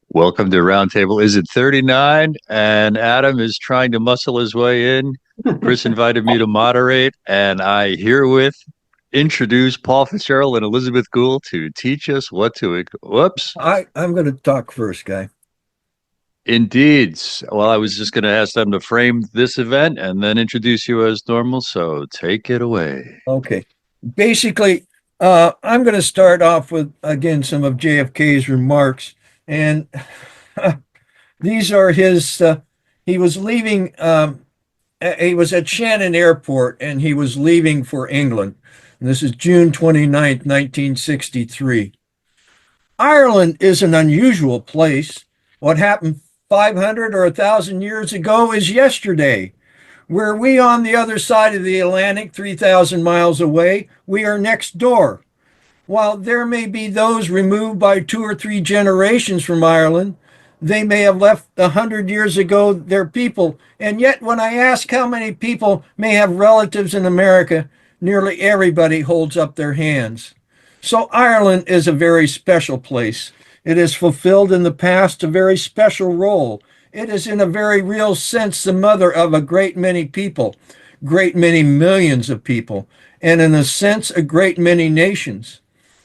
Welcome to Roundtable. Is it 39? And Adam is trying to muscle his way in. Chris invited me to moderate, and I herewith introduce Paul Fitzgerald and Elizabeth Gould to teach us what to. Whoops. I'm going to talk first, guy. Indeed. Well, I was just going to ask them to frame this event and then introduce you as normal. So take it away. Okay. Basically, I'm going to start off with, again, some of JFK's remarks. And these are his, he was leaving, he was at Shannon Airport and he was leaving for England. And this is June 29th, 1963. Ireland is an unusual place. What happened 500 or 1,000 years ago is yesterday. Were we on the other side of the Atlantic, 3,000 miles away, we are next door. While there may be those removed by 2 or 3 generations from Ireland, they may have left 100 years ago their people. And yet, when I ask how many people may have relatives in America, nearly everybody holds up their hands. So Ireland is a very special place. It has fulfilled in the past a very special role. It is in a very real sense the mother of a great many people, great many millions of people, and in a sense a great many nations.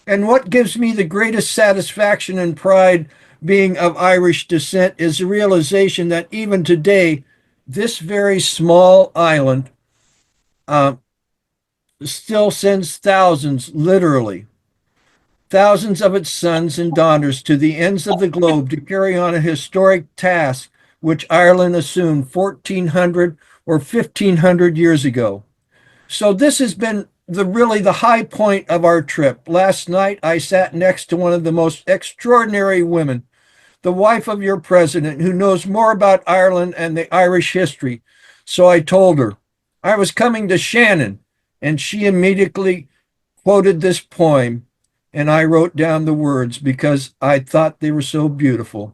And what gives me the greatest satisfaction and pride being of Irish descent is the realization that even today, this very small island still sends thousands, literally, thousands of its sons and daughters to the ends of the globe to carry on a historic task which Ireland assumed 1,400 or 1,500 years ago. So this has been really the high point of our trip. Last night, I sat next to one of the most extraordinary women, the wife of your president, who knows more about Ireland and the Irish history. So I told her I was coming to Shannon, and she immediately quoted this poem, and I wrote down the words because I thought they were so beautiful.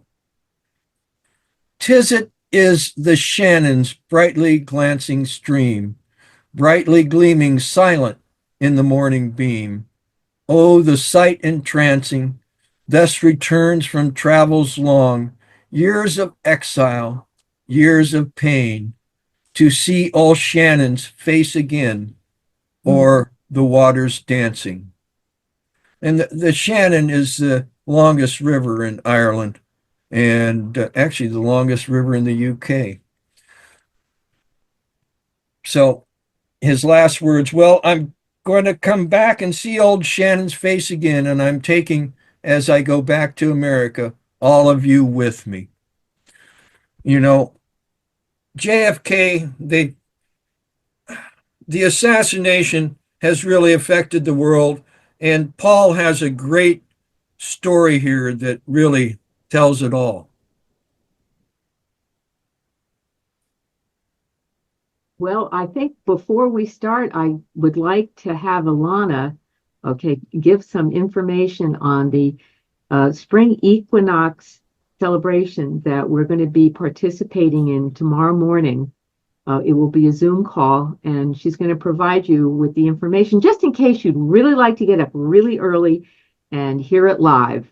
"'Tis it is the Shannon's brightly glancing stream, brightly gleaming silent in the morning beam. Oh, the sight entrancing, thus returns from travels long, years of exile, years of pain, to see all Shannon's face again, or the waters dancing." And the Shannon is the longest river in Ireland, and actually the longest river in the UK. So his last words, well, I'm going to come back and see old Shannon's face again, and I'm taking, as I go back to America, all of you with me. You know, JFK, the assassination has really affected the world, and Paul has a great story here that really tells it all. Well, I think before we start, I would like to have Alana, give some information on the spring equinox celebration that we're going to be participating in tomorrow morning. It will be a Zoom call, and she's going to provide you with the information just in case you'd really like to get up really early and hear it live.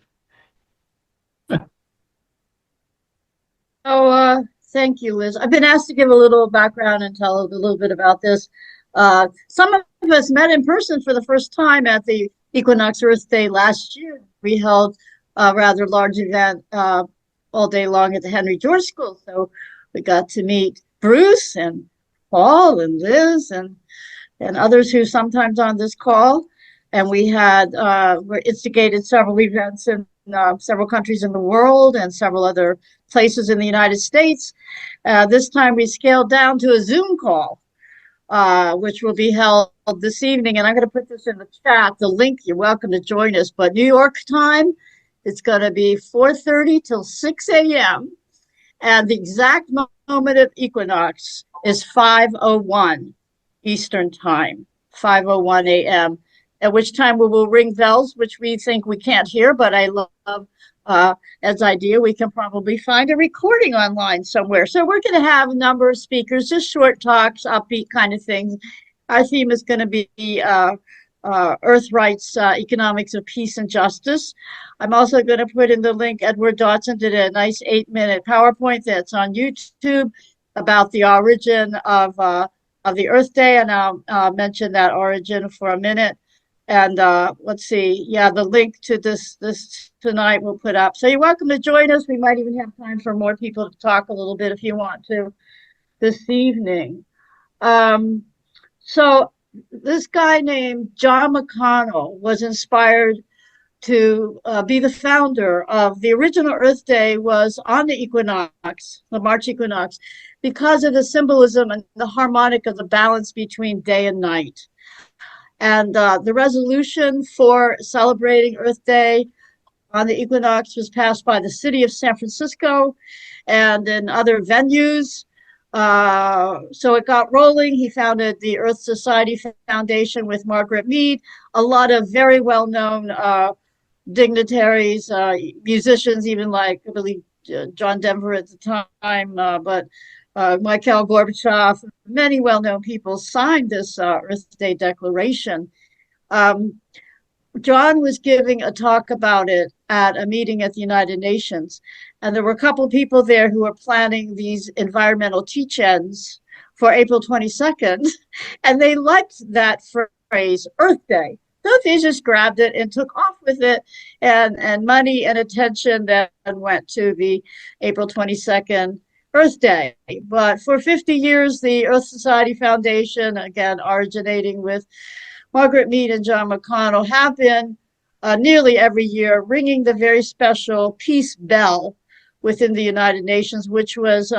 Thank you, Liz. I've been asked to give a little background and tell a little bit about this. Some of us met in person for the first time at the Equinox Earth Day last year. We held a rather large event all day long at the Henry George School. So we got to meet Bruce and Paul and Liz and others who sometimes on this call. And we had we instigated several events in several countries in the world and several other places in the United States. This time we scaled down to a Zoom call, which will be held this evening. And I'm going to put this in the chat, the link. You're welcome to join us. But New York time, it's going to be 4:30 till 6 a.m. And the exact moment of equinox is 5:01 Eastern time, 5:01 a.m., at which time we will ring bells, which we think we can't hear, but I love as idea. We can probably find a recording online somewhere. So we're going to have a number of speakers, just short talks, upbeat kind of things. Our theme is going to be Earth Rights, Economics of Peace and Justice. I'm also going to put in the link. Edward Dodson did a nice 8-minute PowerPoint that's on YouTube about the origin of the Earth Day, and I'll mention that origin for a minute. And let's see, yeah, the link to this tonight we'll put up. So you're welcome to join us. We might even have time for more people to talk a little bit if you want to this evening. So this guy named John McConnell was inspired to be the founder of the original Earth Day was on the equinox, the March equinox, because of the symbolism and the harmonic of the balance between day and night. And the resolution for celebrating Earth Day on the equinox was passed by the city of San Francisco and in other venues. So it got rolling. He founded the Earth Society Foundation with Margaret Mead, a lot of very well-known dignitaries, musicians, even like, I believe, John Denver at the time, but Mikhail Gorbachev, many well-known people signed this Earth Day Declaration. John was giving a talk about it at a meeting at the United Nations, and there were a couple of people there who were planning these environmental teach-ins for April 22nd, and they liked that phrase, Earth Day. So they just grabbed it and took off with it, and money and attention then went to the April 22nd Earth Day. But for 50 years, the Earth Society Foundation, again, originating with Margaret Mead and John McConnell, have been nearly every year ringing the very special peace bell within the United Nations, which was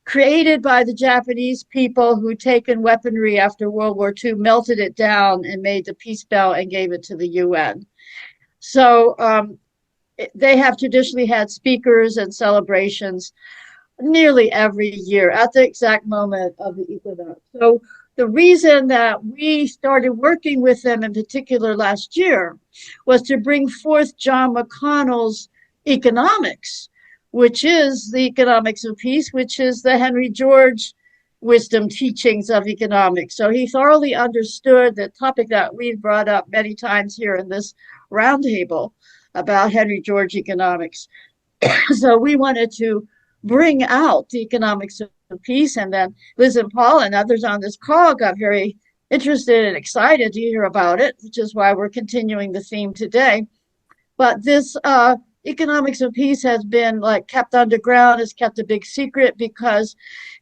created by the Japanese people who'd taken weaponry after World War II, melted it down and made the peace bell and gave it to the UN. So they have traditionally had speakers and celebrations nearly every year at the exact moment of the equinox. So the reason that we started working with them in particular last year was to bring forth John McConnell's economics, which is the economics of peace, which is the Henry George wisdom teachings of economics. So he thoroughly understood the topic that we've brought up many times here in this roundtable about Henry George economics. So we wanted to bring out the economics of peace, and then Liz and Paul and others on this call got very interested and excited to hear about it, which is why we're continuing the theme today. But this economics of peace has been like kept underground, is kept a big secret, because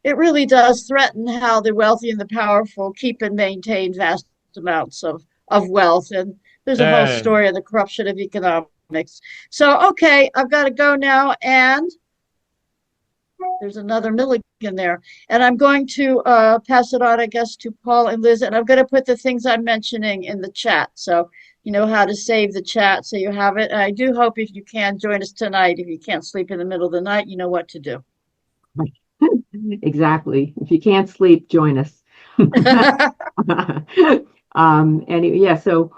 it really does threaten how the wealthy and the powerful keep and maintain vast amounts of wealth. And there's a whole story of the corruption of economics. So, okay, I've got to go now, and there's another Milligan there. And I'm going to pass it on, I guess, to Paul and Liz, and I'm going to put the things I'm mentioning in the chat. So you know how to save the chat so you have it. And I do hope if you can join us tonight, if you can't sleep in the middle of the night, you know what to do. Exactly. If you can't sleep, join us. Anyway, yeah, so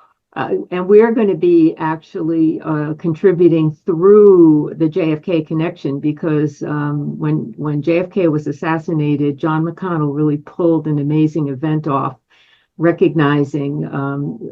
and we're going to be actually contributing through the JFK connection, because when JFK was assassinated, John McConnell really pulled an amazing event off, recognizing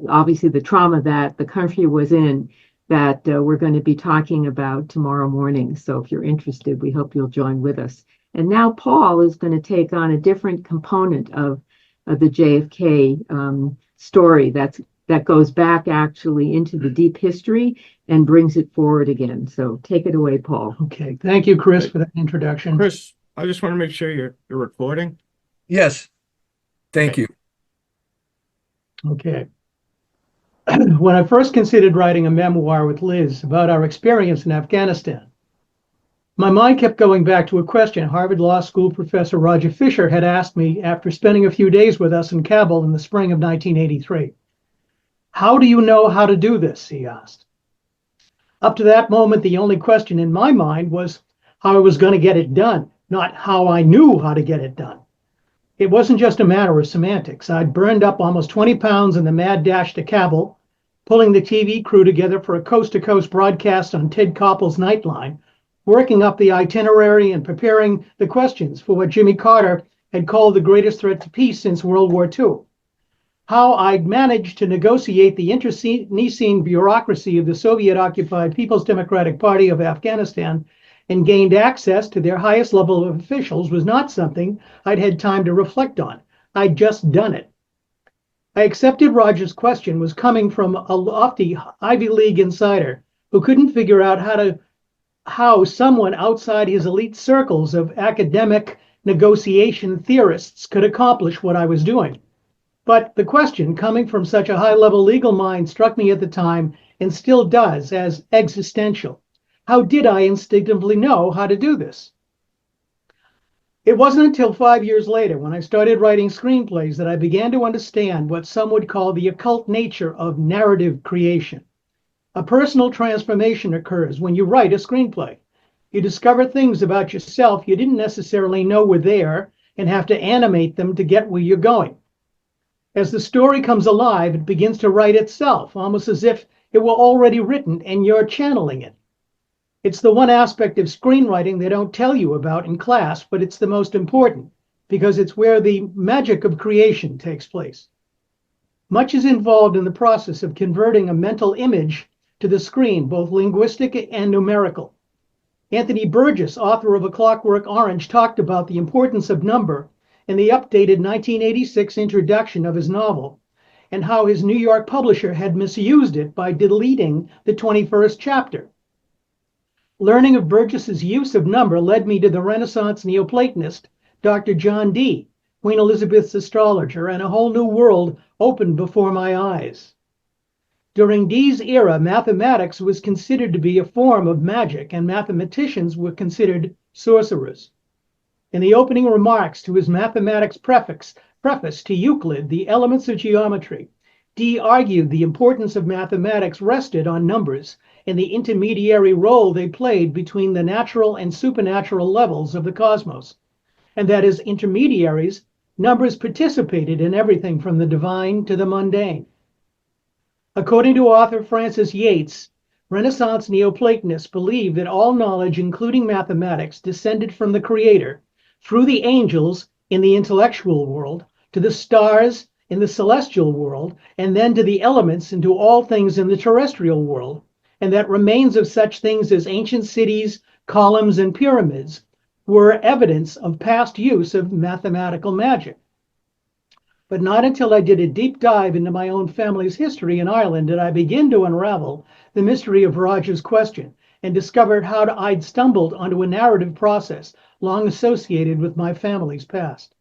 obviously the trauma that the country was in, that we're going to be talking about tomorrow morning. So if you're interested, we hope you'll join with us. And now Paul is going to take on a different component of the JFK story that goes back actually into the deep history and brings it forward again. So take it away, Paul. Okay, thank you, Chris, for that introduction. Chris, I just want to make sure you're recording. Yes. Thank you. Okay. When I first considered writing a memoir with Liz about our experience in Afghanistan, my mind kept going back to a question Harvard Law School professor Roger Fisher had asked me after spending a few days with us in Kabul in the spring of 1983. How do you know how to do this? He asked. Up to that moment, the only question in my mind was how I was going to get it done, not how I knew how to get it done. It wasn't just a matter of semantics. I'd burned up almost 20 pounds in the mad dash to Kabul, pulling the TV crew together for a coast-to-coast broadcast on Ted Koppel's Nightline, working up the itinerary and preparing the questions for what Jimmy Carter had called the greatest threat to peace since World War II. how I'd managed to negotiate the internecine bureaucracy of the Soviet-occupied People's Democratic Party of Afghanistan and gained access to their highest level of officials was not something I'd had time to reflect on. I'd just done it. I accepted Roger's question was coming from a lofty Ivy League insider who couldn't figure out how someone outside his elite circles of academic negotiation theorists could accomplish what I was doing. But the question, coming from such a high-level legal mind, struck me at the time and still does as existential. How did I instinctively know how to do this? It wasn't until 5 years later, when I started writing screenplays, that I began to understand what some would call the occult nature of narrative creation. A personal transformation occurs when you write a screenplay. You discover things about yourself you didn't necessarily know were there and have to animate them to get where you're going. As the story comes alive, it begins to write itself, almost as if it were already written and you're channeling it. It's the one aspect of screenwriting they don't tell you about in class, but it's the most important because it's where the magic of creation takes place. Much is involved in the process of converting a mental image to the screen, both linguistic and numerical. Anthony Burgess, author of A Clockwork Orange, talked about the importance of number in the updated 1986 introduction of his novel, and how his New York publisher had misused it by deleting the 21st chapter. Learning of Burgess's use of number led me to the Renaissance Neoplatonist, Dr. John Dee, Queen Elizabeth's astrologer, and a whole new world opened before my eyes. During Dee's era, mathematics was considered to be a form of magic, and mathematicians were considered sorcerers. In the opening remarks to his mathematics preface to Euclid, The Elements of Geometry, Dee argued the importance of mathematics rested on numbers and the intermediary role they played between the natural and supernatural levels of the cosmos, and that as intermediaries, numbers participated in everything from the divine to the mundane. According to author Francis Yates, Renaissance Neoplatonists believed that all knowledge, including mathematics, descended from the Creator through the angels in the intellectual world, to the stars in the celestial world, and then to the elements and to all things in the terrestrial world, and that remains of such things as ancient cities, columns, and pyramids were evidence of past use of mathematical magic. But not until I did a deep dive into my own family's history in Ireland did I begin to unravel the mystery of Roger's question and discovered how I'd stumbled onto a narrative process long associated with my family's past.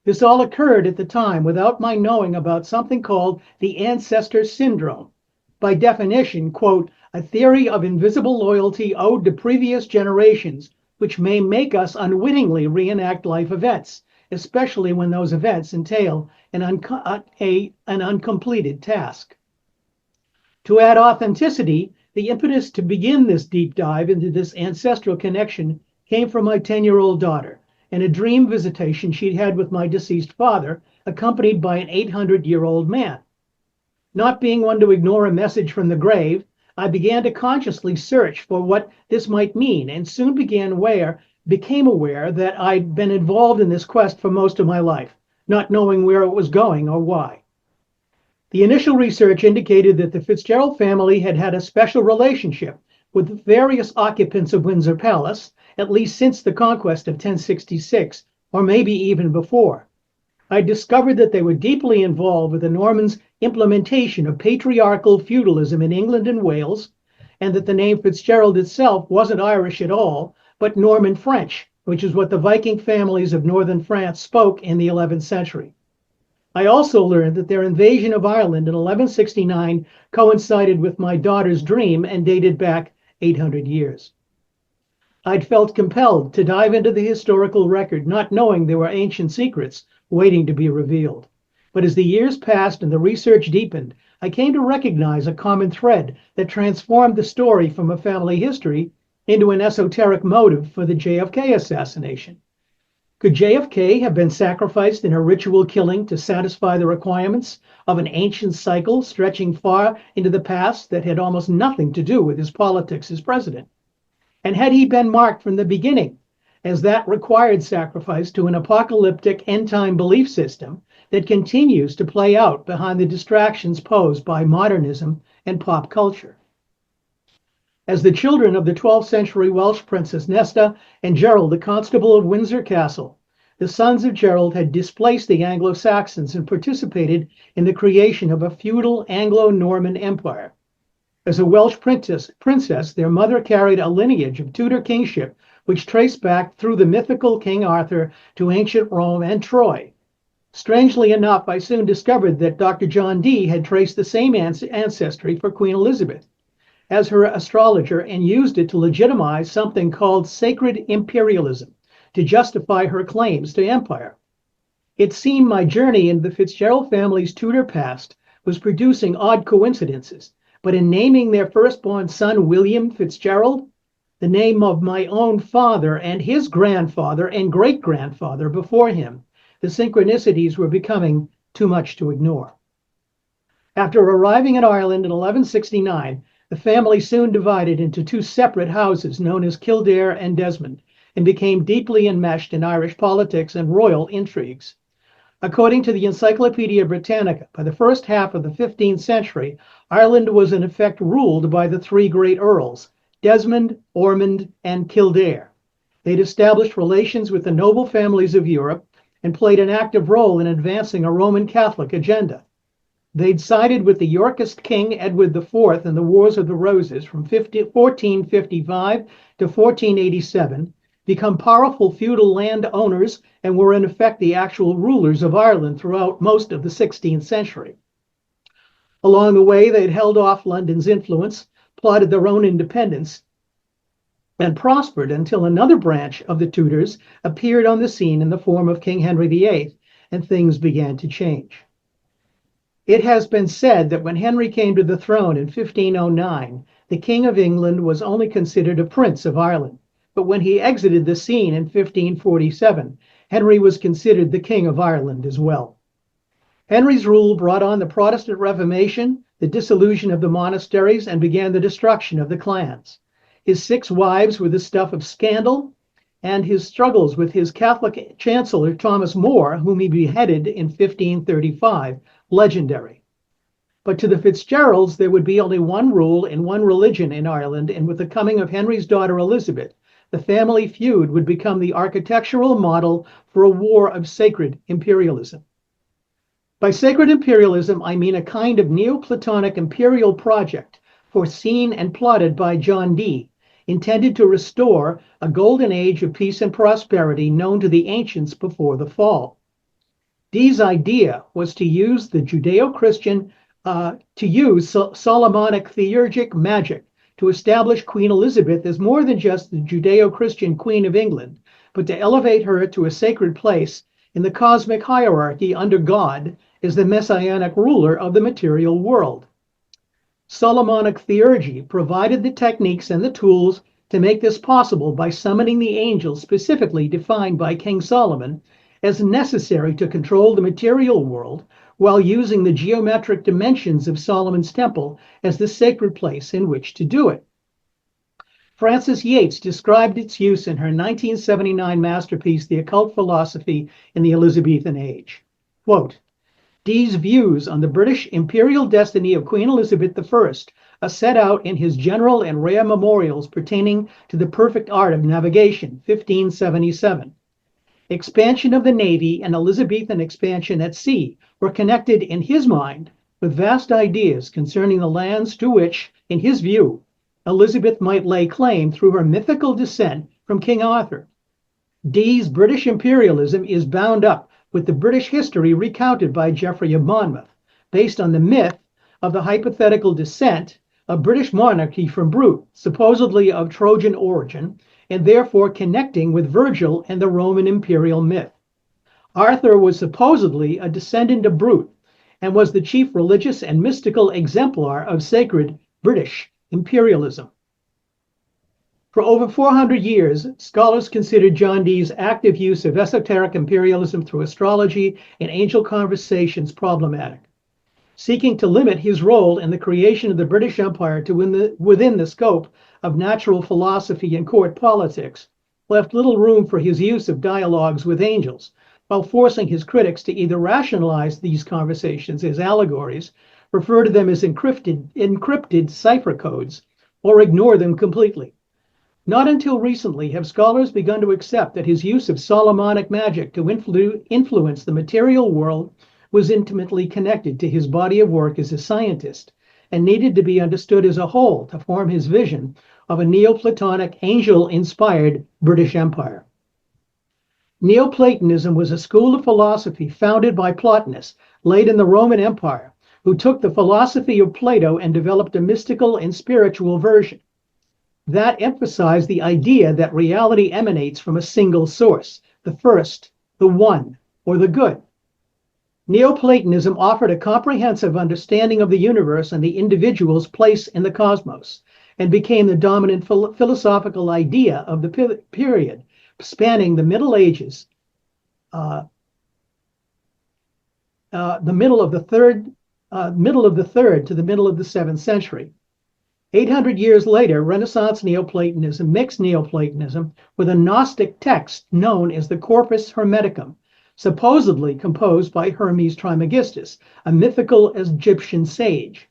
This all occurred at the time without my knowing about something called the ancestor syndrome. By definition, quote, a theory of invisible loyalty owed to previous generations, which may make us unwittingly reenact life events, especially when those events entail an uncompleted task. To add authenticity, the impetus to begin this deep dive into this ancestral connection came from my 10-year-old daughter and a dream visitation she'd had with my deceased father, accompanied by an 800-year-old man. Not being one to ignore a message from the grave, I began to consciously search for what this might mean and soon became aware that I'd been involved in this quest for most of my life, not knowing where it was going or why. The initial research indicated that the Fitzgerald family had had a special relationship with various occupants of Windsor Palace, at least since the conquest of 1066, or maybe even before. I discovered that they were deeply involved with the Normans' implementation of patriarchal feudalism in England and Wales, and that the name Fitzgerald itself wasn't Irish at all, but Norman French, which is what the Viking families of northern France spoke in the 11th century. I also learned that their invasion of Ireland in 1169 coincided with my daughter's dream and dated back 800 years. I'd felt compelled to dive into the historical record, not knowing there were ancient secrets waiting to be revealed. But as the years passed and the research deepened, I came to recognize a common thread that transformed the story from a family history into an esoteric motive for the JFK assassination. Could JFK have been sacrificed in a ritual killing to satisfy the requirements of an ancient cycle stretching far into the past that had almost nothing to do with his politics as president? And had he been marked from the beginning as that required sacrifice to an apocalyptic end-time belief system that continues to play out behind the distractions posed by modernism and pop culture. As the children of the 12th century Welsh princess Nesta and Gerald, the Constable of Windsor Castle, the sons of Gerald had displaced the Anglo-Saxons and participated in the creation of a feudal Anglo-Norman empire. As a Welsh princess, their mother carried a lineage of Tudor kingship which traced back through the mythical King Arthur to ancient Rome and Troy. Strangely enough, I soon discovered that Dr. John Dee had traced the same ancestry for Queen Elizabeth as her astrologer and used it to legitimize something called sacred imperialism to justify her claims to empire. It seemed my journey into the Fitzgerald family's Tudor past was producing odd coincidences, but in naming their firstborn son William Fitzgerald, the name of my own father and his grandfather and great-grandfather before him, the synchronicities were becoming too much to ignore. After arriving in Ireland in 1169, the family soon divided into two separate houses known as Kildare and Desmond, and became deeply enmeshed in Irish politics and royal intrigues. According to the Encyclopedia Britannica, by the first half of the 15th century, Ireland was in effect ruled by the three great earls, Desmond, Ormond, and Kildare. They'd established relations with the noble families of Europe and played an active role in advancing a Roman Catholic agenda. They'd sided with the Yorkist King Edward IV in the Wars of the Roses from 1455 to 1487, become powerful feudal landowners, and were in effect the actual rulers of Ireland throughout most of the 16th century. Along the way, they'd held off London's influence, plotted their own independence, and prospered until another branch of the Tudors appeared on the scene in the form of King Henry VIII, and things began to change. It has been said that when Henry came to the throne in 1509, the King of England was only considered a prince of Ireland. But when he exited the scene in 1547, Henry was considered the King of Ireland as well. Henry's rule brought on the Protestant Reformation, the dissolution of the monasteries, and began the destruction of the clans. His 6 wives were the stuff of scandal, and his struggles with his Catholic Chancellor Thomas More, whom he beheaded in 1535, legendary. But to the Fitzgeralds, there would be only one rule and one religion in Ireland, and with the coming of Henry's daughter Elizabeth, the family feud would become the architectural model for a war of sacred imperialism. By sacred imperialism, I mean a kind of Neoplatonic imperial project foreseen and plotted by John Dee, intended to restore a golden age of peace and prosperity known to the ancients before the fall. Dee's idea was to use the Judeo-Christian, Solomonic theurgic magic to establish Queen Elizabeth as more than just the Judeo-Christian Queen of England, but to elevate her to a sacred place in the cosmic hierarchy under God as the messianic ruler of the material world. Solomonic theurgy provided the techniques and the tools to make this possible by summoning the angels specifically defined by King Solomon as necessary to control the material world, while using the geometric dimensions of Solomon's temple as the sacred place in which to do it. Frances Yates described its use in her 1979 masterpiece, The Occult Philosophy in the Elizabethan Age. Quote, Dee's views on the British imperial destiny of Queen Elizabeth I are set out in his general and rare memorials pertaining to the perfect art of navigation, 1577. Expansion of the Navy and Elizabethan expansion at sea were connected in his mind with vast ideas concerning the lands to which, in his view, Elizabeth might lay claim through her mythical descent from King Arthur. Dee's British imperialism is bound up with the British history recounted by Geoffrey of Monmouth, based on the myth of the hypothetical descent of British monarchy from Brute, supposedly of Trojan origin, and therefore connecting with Virgil and the Roman imperial myth. Arthur was supposedly a descendant of Brute and was the chief religious and mystical exemplar of sacred British imperialism. For over 400 years, scholars considered John Dee's active use of esoteric imperialism through astrology and angel conversations problematic, seeking to limit his role in the creation of the British Empire to within the scope of natural philosophy and court politics. left little room for his use of dialogues with angels, while forcing his critics to either rationalize these conversations as allegories, refer to them as encrypted cipher codes, or ignore them completely. Not until recently have scholars begun to accept that his use of Solomonic magic to influence the material world was intimately connected to his body of work as a scientist and needed to be understood as a whole to form his vision of a Neoplatonic, angel-inspired British Empire. Neoplatonism was a school of philosophy founded by Plotinus, late in the Roman Empire, who took the philosophy of Plato and developed a mystical and spiritual version. That emphasized the idea that reality emanates from a single source, the first, the one, or the good. Neoplatonism offered a comprehensive understanding of the universe and the individual's place in the cosmos, and became the dominant philosophical idea of the period, spanning the Middle Ages, the middle of the third to the middle of the 7th century. 800 years later, Renaissance Neoplatonism mixed Neoplatonism with a Gnostic text known as the Corpus Hermeticum, supposedly composed by Hermes Trismegistus, a mythical Egyptian sage.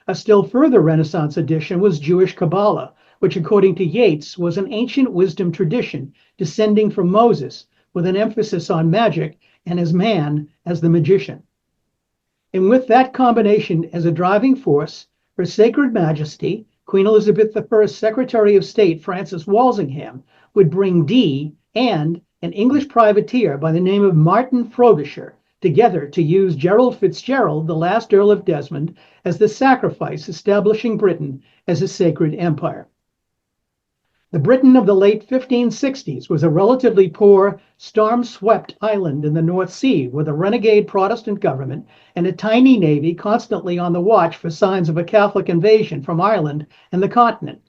A still further Renaissance addition was Jewish Kabbalah, which, according to Yeats, was an ancient wisdom tradition descending from Moses, with an emphasis on magic and as man as the magician. And with that combination as a driving force, Her Sacred Majesty, Queen Elizabeth I's Secretary of State Francis Walsingham, would bring Dee and an English privateer by the name of Martin Frobisher together to use Gerald Fitzgerald, the last Earl of Desmond, as the sacrifice establishing Britain as a sacred empire. The Britain of the late 1560s was a relatively poor, storm-swept island in the North Sea with a renegade Protestant government and a tiny navy constantly on the watch for signs of a Catholic invasion from Ireland and the continent.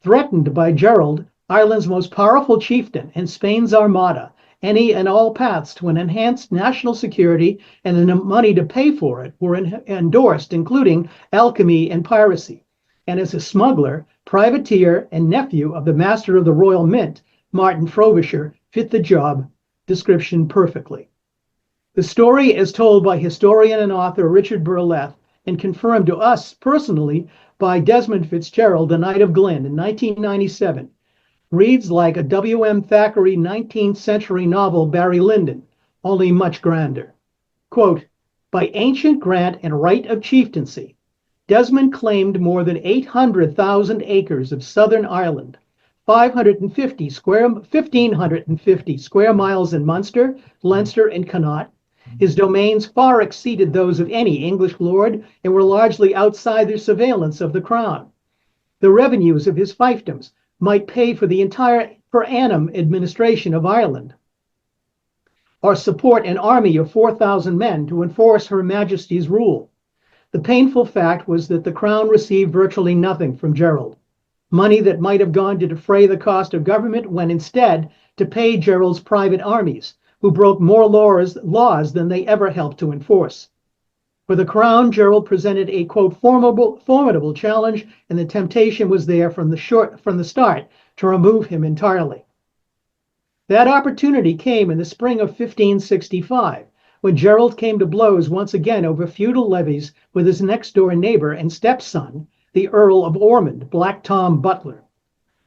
Threatened by Gerald, Ireland's most powerful chieftain, and Spain's armada, any and all paths to an enhanced national security and the money to pay for it were endorsed, including alchemy and piracy. And as a smuggler, privateer, and nephew of the master of the Royal Mint, Martin Frobisher fit the job description perfectly. The story, as told by historian and author Richard Burleth and confirmed to us personally by Desmond Fitzgerald, The Knight of Glyn in 1997, reads like a W.M. Thackeray 19th century novel Barry Lyndon, only much grander. Quote, by ancient grant and right of chieftaincy, Desmond claimed more than 800,000 acres of southern Ireland, 1,550 square miles in Munster, Leinster, and Connaught. His domains far exceeded those of any English lord and were largely outside the surveillance of the crown. The revenues of his fiefdoms might pay for the entire per annum administration of Ireland, or support an army of 4,000 men to enforce Her Majesty's rule. The painful fact was that the crown received virtually nothing from Gerald. Money that might have gone to defray the cost of government went instead to pay Gerald's private armies, who broke more laws than they ever helped to enforce. For the crown, Gerald presented a, quote, formidable challenge, and the temptation was there from the start to remove him entirely. That opportunity came in the spring of 1565, when Gerald came to blows once again over feudal levies with his next-door neighbor and stepson, the Earl of Ormond, Black Tom Butler.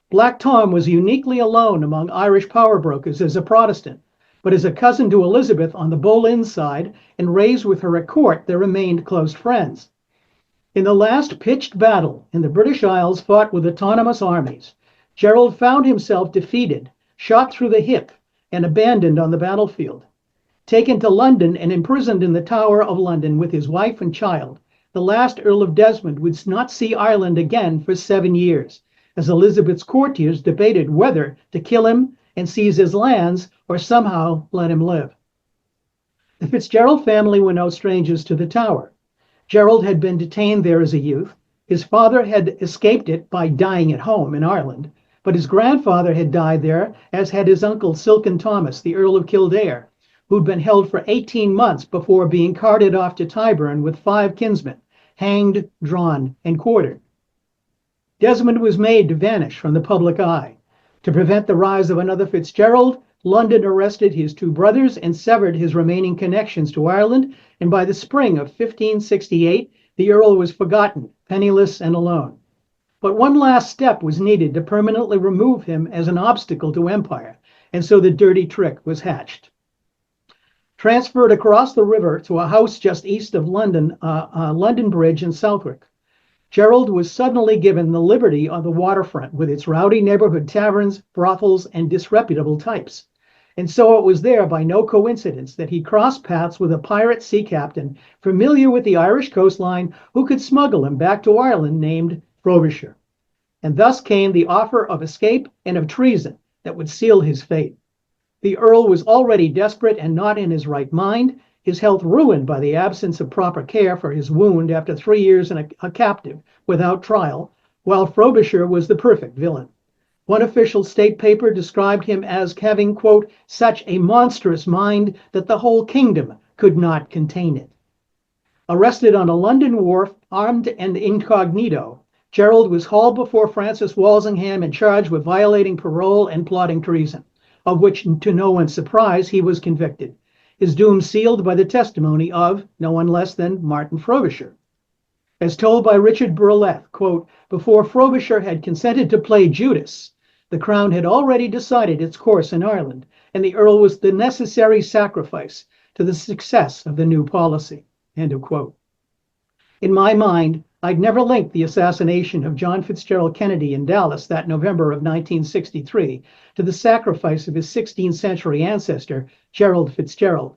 Black Tom was uniquely alone among Irish power brokers as a Protestant, but as a cousin to Elizabeth on the Boleyn side and raised with her at court, they remained close friends. In the last pitched battle in the British Isles fought with autonomous armies, Gerald found himself defeated, shot through the hip, and abandoned on the battlefield. Taken to London and imprisoned in the Tower of London with his wife and child, the last Earl of Desmond would not see Ireland again for 7 years, as Elizabeth's courtiers debated whether to kill him and seize his lands or somehow let him live. The Fitzgerald family were no strangers to the Tower. Gerald had been detained there as a youth. His father had escaped it by dying at home in Ireland, but his grandfather had died there, as had his uncle Silken Thomas, the Earl of Kildare, who'd been held for 18 months before being carted off to Tyburn with 5 kinsmen, hanged, drawn, and quartered. Desmond was made to vanish from the public eye. To prevent the rise of another Fitzgerald, London arrested his two brothers and severed his remaining connections to Ireland, and by the spring of 1568, the Earl was forgotten, penniless and alone. But one last step was needed to permanently remove him as an obstacle to empire, and so the dirty trick was hatched. Transferred across the river to a house just east of London, London Bridge in Southwark, Gerald was suddenly given the liberty on the waterfront with its rowdy neighborhood taverns, brothels, and disreputable types. And so it was there by no coincidence that he crossed paths with a pirate sea captain familiar with the Irish coastline who could smuggle him back to Ireland named Frobisher. And thus came the offer of escape and of treason that would seal his fate. The Earl was already desperate and not in his right mind, his health ruined by the absence of proper care for his wound after 3 years in a captive without trial, while Frobisher was the perfect villain. One official state paper described him as having, quote, such a monstrous mind that the whole kingdom could not contain it. Arrested on a London wharf, armed and incognito, Gerald was hauled before Francis Walsingham and charged with violating parole and plotting treason, of which, to no one's surprise, he was convicted. His doom sealed by the testimony of no one less than Martin Frobisher. As told by Richard Burleth, quote, before Frobisher had consented to play Judas, the crown had already decided its course in Ireland, and the Earl was the necessary sacrifice to the success of the new policy, end of quote. In my mind, I'd never linked the assassination of John Fitzgerald Kennedy in Dallas that November of 1963 to the sacrifice of his 16th century ancestor, Gerald Fitzgerald.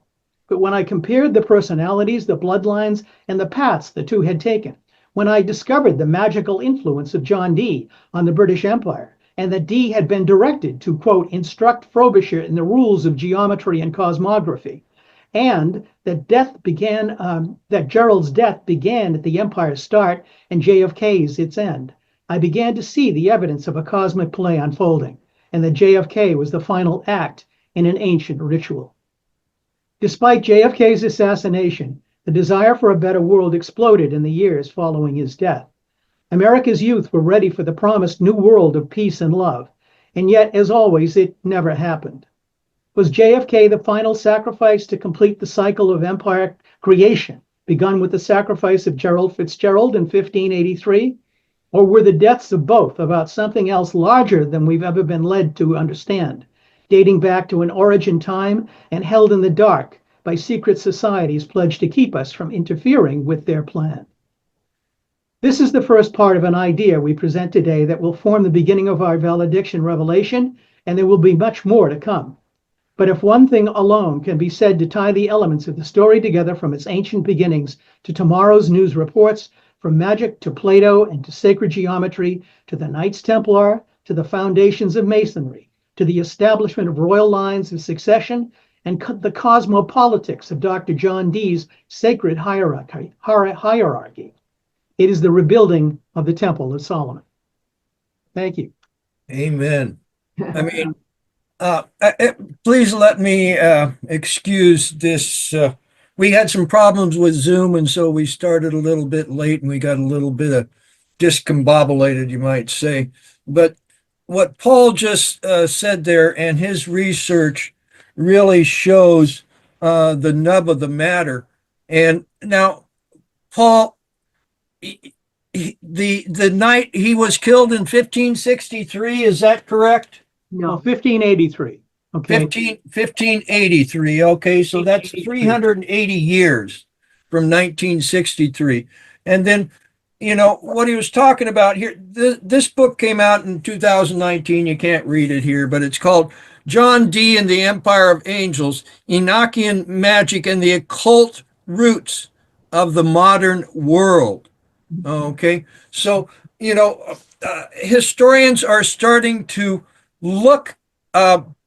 But when I compared the personalities, the bloodlines, and the paths the two had taken, when I discovered the magical influence of John Dee on the British Empire, and that Dee had been directed to, quote, instruct Frobisher in the rules of geometry and cosmography, and that Gerald's death began at the Empire's start and JFK's its end, I began to see the evidence of a cosmic play unfolding, and that JFK was the final act in an ancient ritual. Despite JFK's assassination, the desire for a better world exploded in the years following his death. America's youth were ready for the promised new world of peace and love, and yet, as always, it never happened. Was JFK the final sacrifice to complete the cycle of empire creation, begun with the sacrifice of Gerald Fitzgerald in 1583? Or were the deaths of both about something else larger than we've ever been led to understand, dating back to an origin time and held in the dark by secret societies pledged to keep us from interfering with their plan? This is the first part of an idea we present today that will form the beginning of our valediction revelation, and there will be much more to come. But if one thing alone can be said to tie the elements of the story together from its ancient beginnings to tomorrow's news reports, from magic to Plato and to sacred geometry, to the Knights Templar, to the foundations of Masonry, to the establishment of royal lines of succession, and the cosmopolitics of Dr. John Dee's sacred hierarchy, it is the rebuilding of the Temple of Solomon. Thank you. Amen. I mean, please let me excuse this. We had some problems with Zoom, and so we started a little bit late, and we got a little bit of discombobulated, you might say. But what Paul just said there, and his research really shows the nub of the matter. And now, Paul, the night he was killed in 1563, is that correct? No, 1583. Okay. 1583. Okay, so that's 380 years from 1963. And then, you know, what he was talking about here, this book came out in 2019. You can't read it here, but it's called John Dee and the Empire of Angels, Enochian Magic and the Occult Roots of the Modern World. Okay, so, you know, historians are starting to look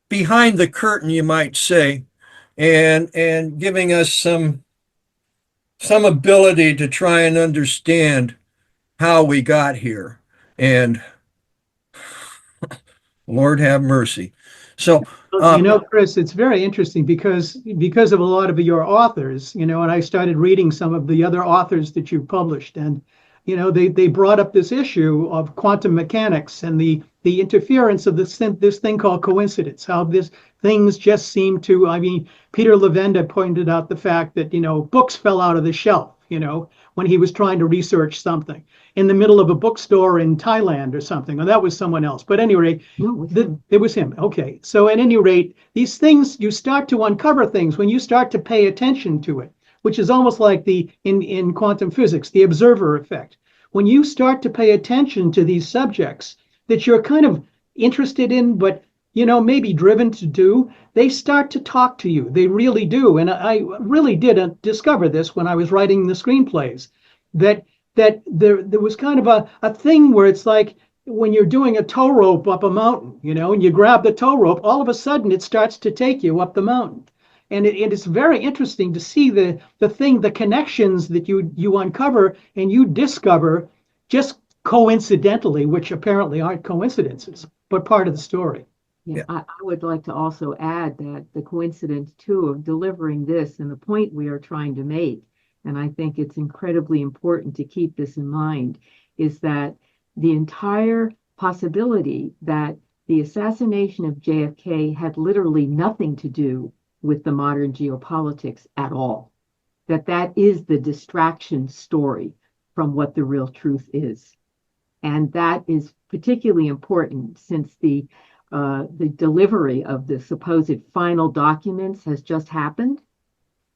behind the curtain, you might say, and giving us some ability to try and understand how we got here. And Lord have mercy. So, you know, Chris, it's very interesting because of a lot of your authors, you know, and I started reading some of the other authors that you published, and you know, they brought up this issue of quantum mechanics and the the interference of this thing called coincidence, how this things just seem to, I mean, Peter Levenda pointed out the fact that, books fell out of the shelf, when he was trying to research something in the middle of a bookstore in Thailand or something. Or that was someone else. But at any rate, it was him. Okay. So at any rate, these things, you start to uncover things when you start to pay attention to it, which is almost like in quantum physics, the observer effect. When you start to pay attention to these subjects that you're kind of interested in, but maybe driven to do, they start to talk to you. They really do. And I really did discover this when I was writing the screenplays, that there was kind of a thing where it's like when you're doing a tow rope up a mountain, and you grab the tow rope, all of a sudden it starts to take you up the mountain. And it is very interesting to see the connections that you uncover and you discover just coincidentally, which apparently aren't coincidences, but part of the story. Yeah, I would like to also add that the coincidence too of delivering this and the point we are trying to make, and I think it's incredibly important to keep this in mind, is that the entire possibility that the assassination of JFK had literally nothing to do with the modern geopolitics at all, that is the distraction story from what the real truth is. And that is particularly important since the delivery of the supposed final documents has just happened.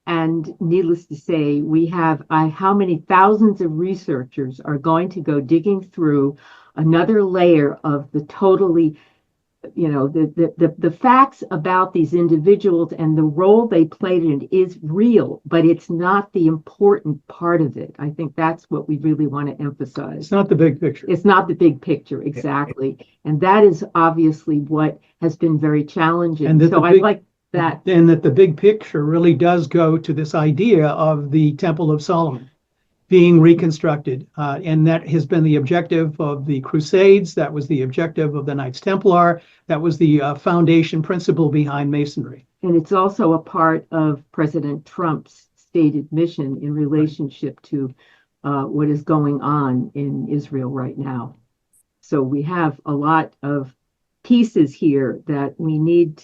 And needless to say, we have how many thousands of researchers are going to go digging through another layer of the totally, the facts about these individuals and the role they played in it is real, but it's not the important part of it. I think that's what we really want to emphasize. It's not the big picture. It's not the big picture, exactly. And that is obviously what has been very challenging. And so I like that. And that the big picture really does go to this idea of the Temple of Solomon being reconstructed. And that has been the objective of the Crusades. That was the objective of the Knights Templar. That was the foundation principle behind Masonry. And it's also a part of President Trump's stated mission in relationship to what is going on in Israel right now. So we have a lot of pieces here that we need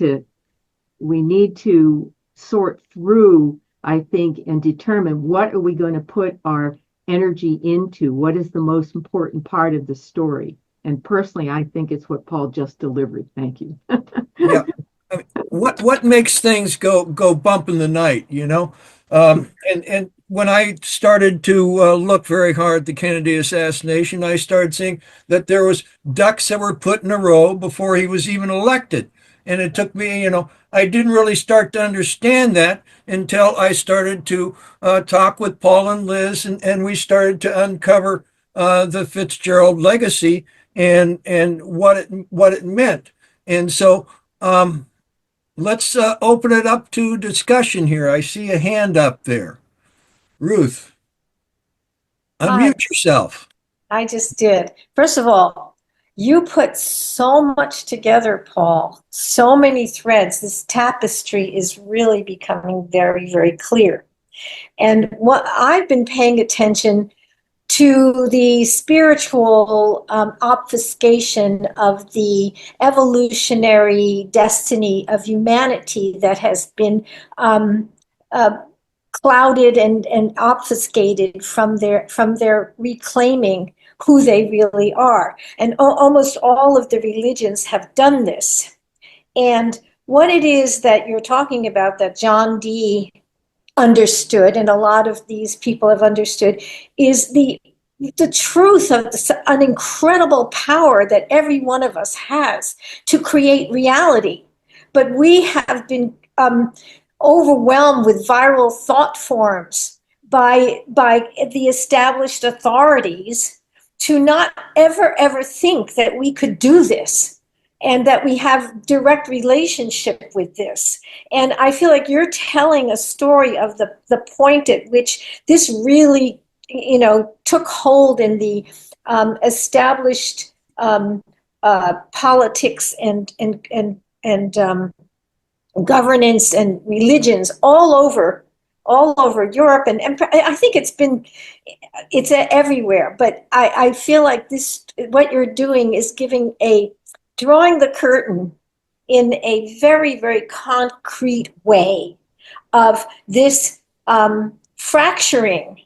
to sort through, I think, and determine what are we going to put our energy into? What is the most important part of the story? And personally, I think it's what Paul just delivered. Thank you. Yeah. I mean, what makes things go bump in the night, and when I started to look very hard at the Kennedy assassination, I started seeing that there was ducks that were put in a row before he was even elected. And it took me, I didn't really start to understand that until I started to talk with Paul and Liz, and we started to uncover the Fitzgerald legacy and what it meant. And so let's open it up to discussion here. I see a hand up there. Ruth, unmute yourself. I just did. First of all, you put so much together, Paul, so many threads. This tapestry is really becoming very, very clear. And what I've been paying attention to the spiritual obfuscation of the evolutionary destiny of humanity that has been clouded and obfuscated from their reclaiming who they really are. And almost all of the religions have done this. And what it is that you're talking about that John Dee understood, and a lot of these people have understood, is the truth of an incredible power that every one of us has to create reality. But we have been overwhelmed with viral thought forms by the established authorities to not ever think that we could do this and that we have direct relationship with this. And I feel like you're telling a story of the point at which this really, took hold in the established politics and governance and religions all over Europe, and I think it's everywhere. But I feel like what you're doing is giving a drawing the curtain in a very, very concrete way of this fracturing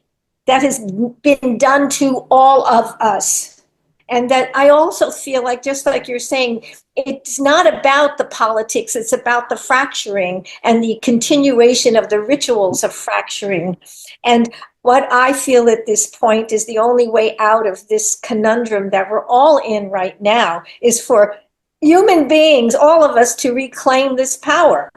that has been done to all of us. And that I also feel like, just like you're saying, it's not about the politics, it's about the fracturing and the continuation of the rituals of fracturing. And what I feel at this point is the only way out of this conundrum that we're all in right now is for human beings, all of us, to reclaim this power.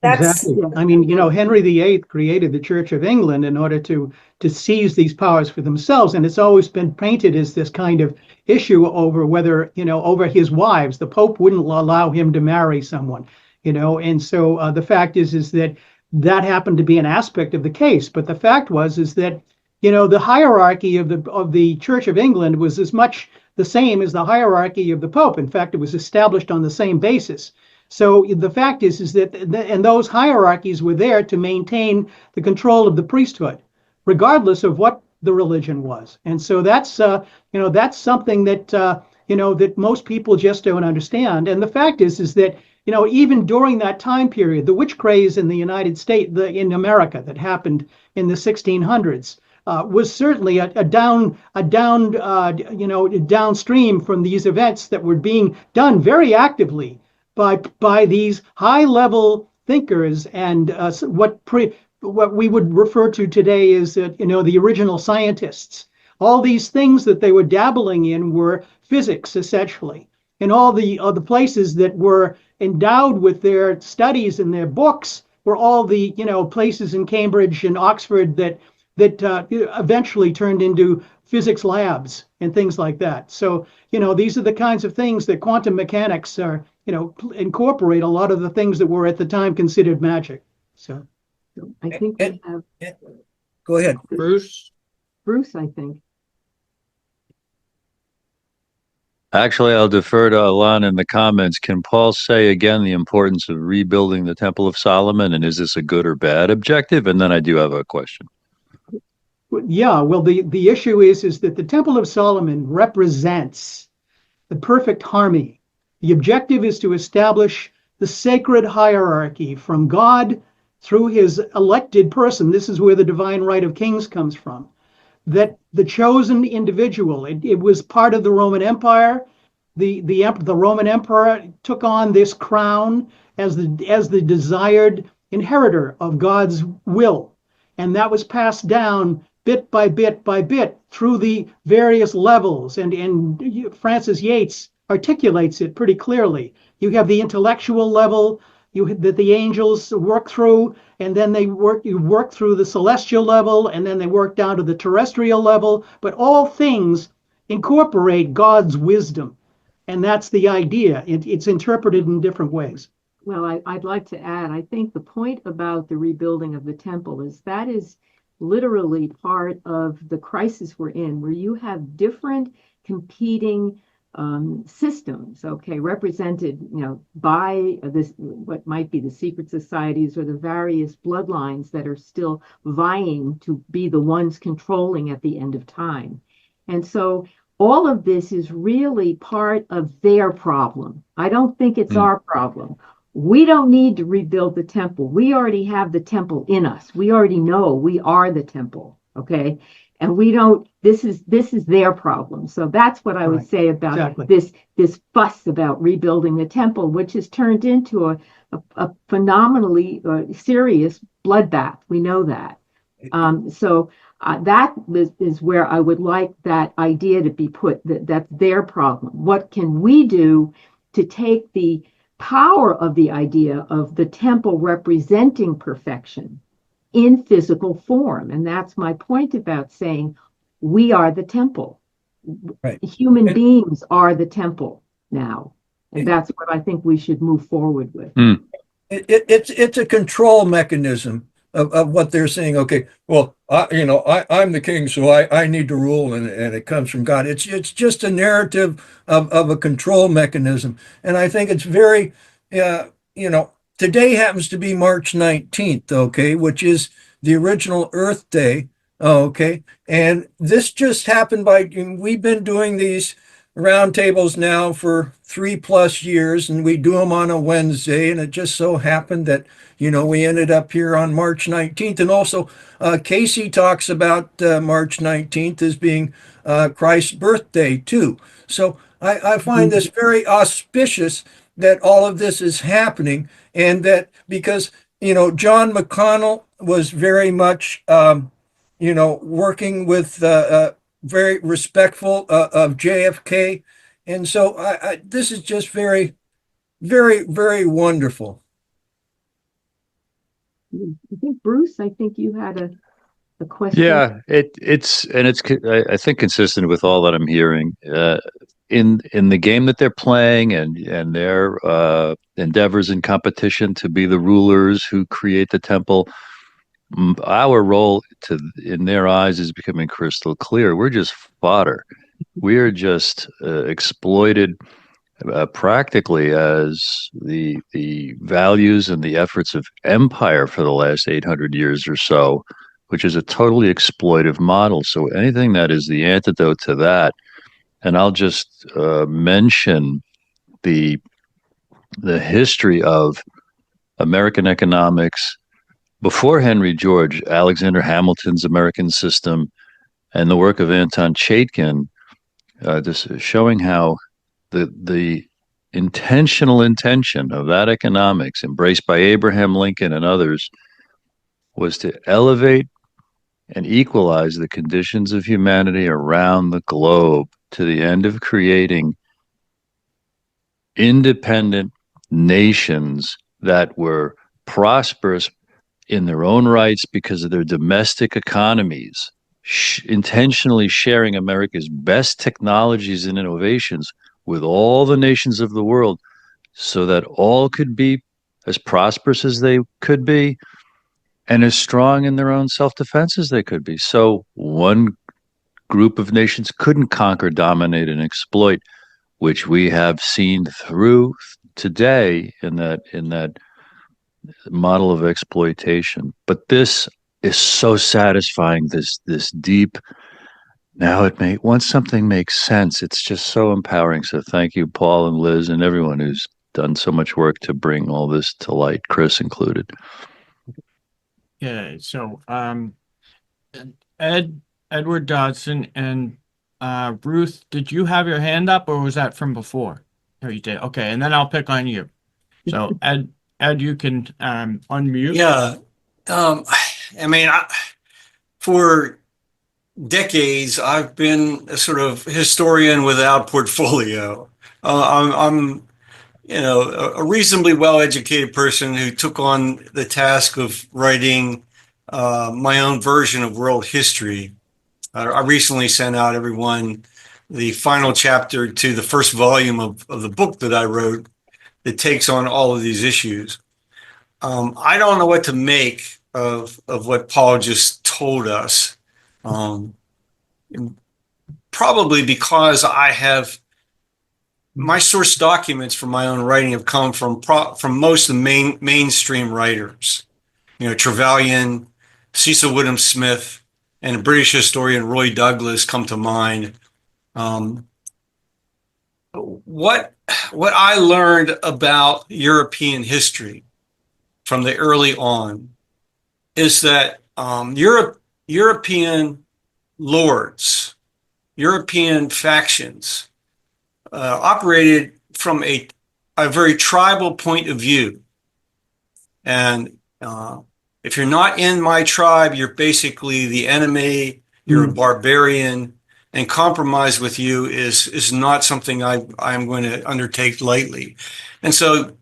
That's Exactly. I mean, Henry VIII created the Church of England in order to seize these powers for themselves, and it's always been painted as this kind of issue over whether, over his wives. The Pope wouldn't allow him to marry someone, and so the fact is that happened to be an aspect of the case. But the fact is that, the hierarchy of the Church of England was as much the same as the hierarchy of the Pope. In fact, it was established on the same basis. So the fact is that, and those hierarchies were there to maintain the control of the priesthood, regardless of what the religion was. And so that's something that, that most people just don't understand. And the fact is that, even during that time period, the witch craze in the United States, in America, that happened in the 1600s, was certainly a downstream from these events that were being done very actively by these high-level thinkers and what we would refer to today as the original scientists. All these things that they were dabbling in were physics, essentially, and all the places that were endowed with their studies and their books were all the places in Cambridge and Oxford that eventually turned into physics labs and things like that. So these are the kinds of things that quantum mechanics are. Incorporate a lot of the things that were at the time considered magic. So I think we have Go ahead. Bruce? Bruce, I think. Actually, I'll defer to Alon in the comments. Can Paul say again the importance of rebuilding the Temple of Solomon, and is this a good or bad objective? And then I do have a question. Yeah, well, the issue is that the Temple of Solomon represents the perfect harmony. The objective is to establish the sacred hierarchy from God through his elected person. This is where the divine right of kings comes from. That the chosen individual, it was part of the Roman Empire. The Roman Emperor took on this crown as the desired inheritor of God's will. And that was passed down bit by bit by bit through the various levels. And Francis Yates articulates it pretty clearly. You have the intellectual level that the angels work through, and then you work through the celestial level, and then they work down to the terrestrial level. But all things incorporate God's wisdom, and that's the idea. It's interpreted in different ways. Well, I'd like to add, I think the point about the rebuilding of the temple is that is literally part of the crisis we're in, where you have different competing systems, represented, by this, what might be the secret societies or the various bloodlines that are still vying to be the ones controlling at the end of time. And so all of this is really part of their problem. I don't think it's our problem. We don't need to rebuild the temple. We already have the temple in us. We already know we are the temple, and we don't, this is their problem. So that's what I would say about this fuss about rebuilding the temple, which has turned into a phenomenally serious bloodbath. We know that. So that is where I would like that idea to be put, that's their problem. What can we do to take the power of the idea of the temple representing perfection in physical form? And that's my point about saying we are the temple. Right. Human beings are the temple now. And that's what I think we should move forward with. It's a control mechanism of what they're saying. Okay, well, I'm the king, so I need to rule, and it comes from God. It's just a narrative of a control mechanism, and I think it's very, today happens to be March 19th, which is the original Earth Day, and this just happened we've been doing these roundtables now for 3+ years, and we do them on a Wednesday. And it just so happened that, we ended up here on March 19th. And also, Casey talks about March 19th as being Christ's birthday, too. So I find this very auspicious that all of this is happening, and that because, John McConnell was very much, working with very respectful of JFK. And so this is just very, very, very wonderful. I think Bruce, I think you had a question. Yeah, it's I think consistent with all that I'm hearing. In the game that they're playing and their endeavors in competition to be the rulers who create the temple, our role in their eyes is becoming crystal clear. We're just fodder. We are just exploited practically as the values and the efforts of empire for the last 800 years or so, which is a totally exploitive model. So anything that is the antidote to that, and I'll just mention the history of American economics before Henry George, Alexander Hamilton's American system, and the work of Anton Chaikin, just showing how the intentional intention of that economics, embraced by Abraham Lincoln and others, was to elevate and equalize the conditions of humanity around the globe to the end of creating independent nations that were prosperous in their own rights because of their domestic economies, intentionally sharing America's best technologies and innovations with all the nations of the world so that all could be as prosperous as they could be and as strong in their own self-defense as they could be. So one group of nations couldn't conquer, dominate, and exploit, which we have seen through today in that model of exploitation. But this is so satisfying, this deep, once something makes sense, it's just so empowering. So thank you, Paul and Liz and everyone who's done so much work to bring all this to light, Chris included. Yeah, so Edward Dodson and Ruth, did you have your hand up or was that from before? Oh, you did. Okay, and then I'll pick on you. So Ed, you can unmute. Yeah. For decades, I've been a sort of historian without portfolio. I'm a reasonably well-educated person who took on the task of writing my own version of world history. I recently sent out everyone the final chapter to the first volume of the book that I wrote that takes on all of these issues. I don't know what to make of what Paul just told us. Probably because my source documents for my own writing have come from most of the mainstream writers. Trevelyan, Cecil Woodham Smith, and the British historian Roy Douglas come to mind. What I learned about European history from the early on is that European lords, European factions operated from a very tribal point of view. And if you're not in my tribe, you're basically the enemy, you're a barbarian, and compromise with you is not something I'm going to undertake lightly. And so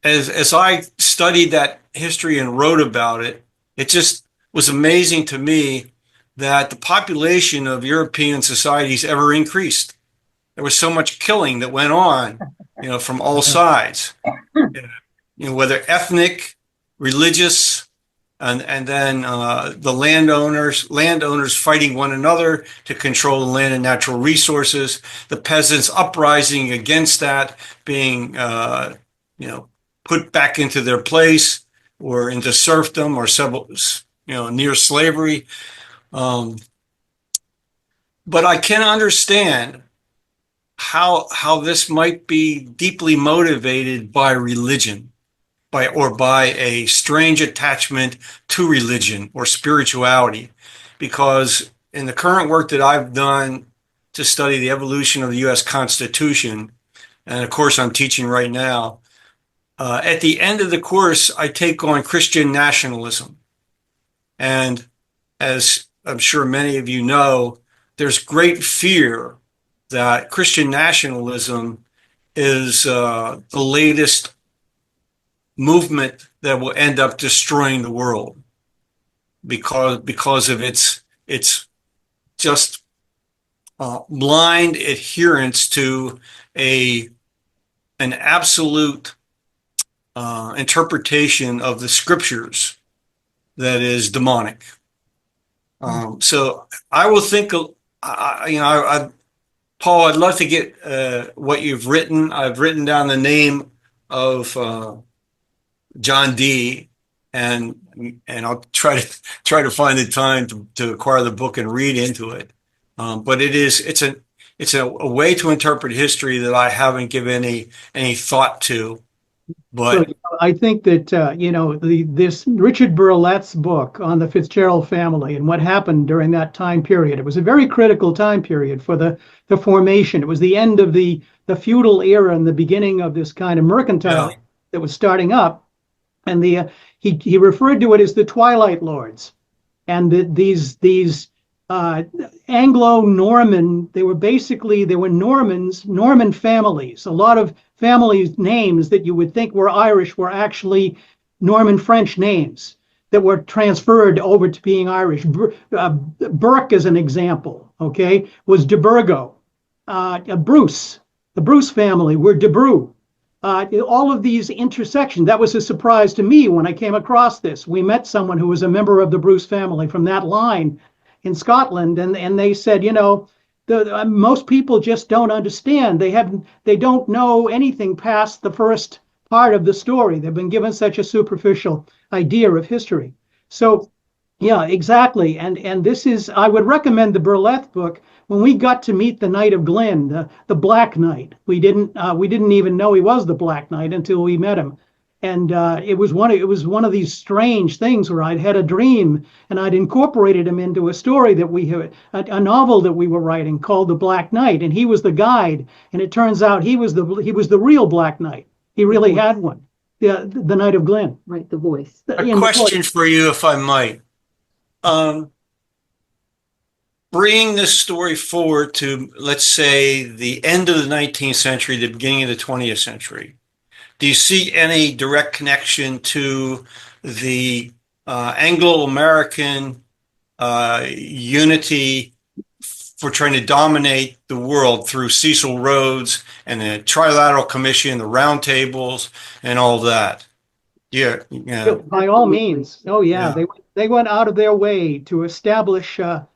as I studied that history and wrote about it, it just was amazing to me that the population of European societies ever increased. There was so much killing that went on, from all sides, whether ethnic, religious, and then the landowners fighting one another to control the land and natural resources, the peasants uprising against that, being put back into their place or into serfdom or near slavery. But I can understand how this might be deeply motivated by religion, by a strange attachment to religion or spirituality. Because in the current work that I've done to study the evolution of the U.S. Constitution, and of course I'm teaching right now, at the end of the course, I take on Christian nationalism. And as I'm sure many of you know, there's great fear that Christian nationalism is the latest movement that will end up destroying the world because of its just blind adherence to an absolute interpretation of the scriptures that is demonic. So I will think, Paul, I'd love to get what you've written. I've written down the name of John Dee, and I'll try to find the time to acquire the book and read into it. But it's a way to interpret history that I haven't given any thought to. But So, I think that this Richard Burlett's book on the Fitzgerald family and what happened during that time period, it was a very critical time period for the formation. It was the end of the feudal era and the beginning of this kind of mercantile that was starting up. And he referred to it as the Twilight Lords, and these Anglo-Norman, they were Norman families. A lot of families' names that you would think were Irish were actually Norman French names that were transferred over to being Irish. Burke, as an example, okay, was de Burgo. Bruce, the Bruce family were de Bru. All of these intersections, that was a surprise to me when I came across this. We met someone who was a member of the Bruce family from that line in Scotland, and they said, most people just don't understand. They don't know anything past the first part of the story. They've been given such a superficial idea of history. So, yeah, exactly. And this is, I would recommend the Burleth book. When we got to meet the Knight of Glyn, the Black Knight, we didn't even know he was the Black Knight until we met him. And it was one of these strange things where I'd had a dream and I'd incorporated him into a story that we had, a novel that we were writing called The Black Knight, and he was the guide. And it turns out he was the real Black Knight. He really had one, the Knight of Glyn. Right, the voice. a question for you, if I might. Bringing this story forward to, let's say, the end of the 19th century, the beginning of the 20th century. Do you see any direct connection to the Anglo-American unity for trying to dominate the world through Cecil Rhodes and the Trilateral Commission, the Roundtables, and all that? Yeah. By all means. Oh, yeah. Yeah. They went out of their way to establish, an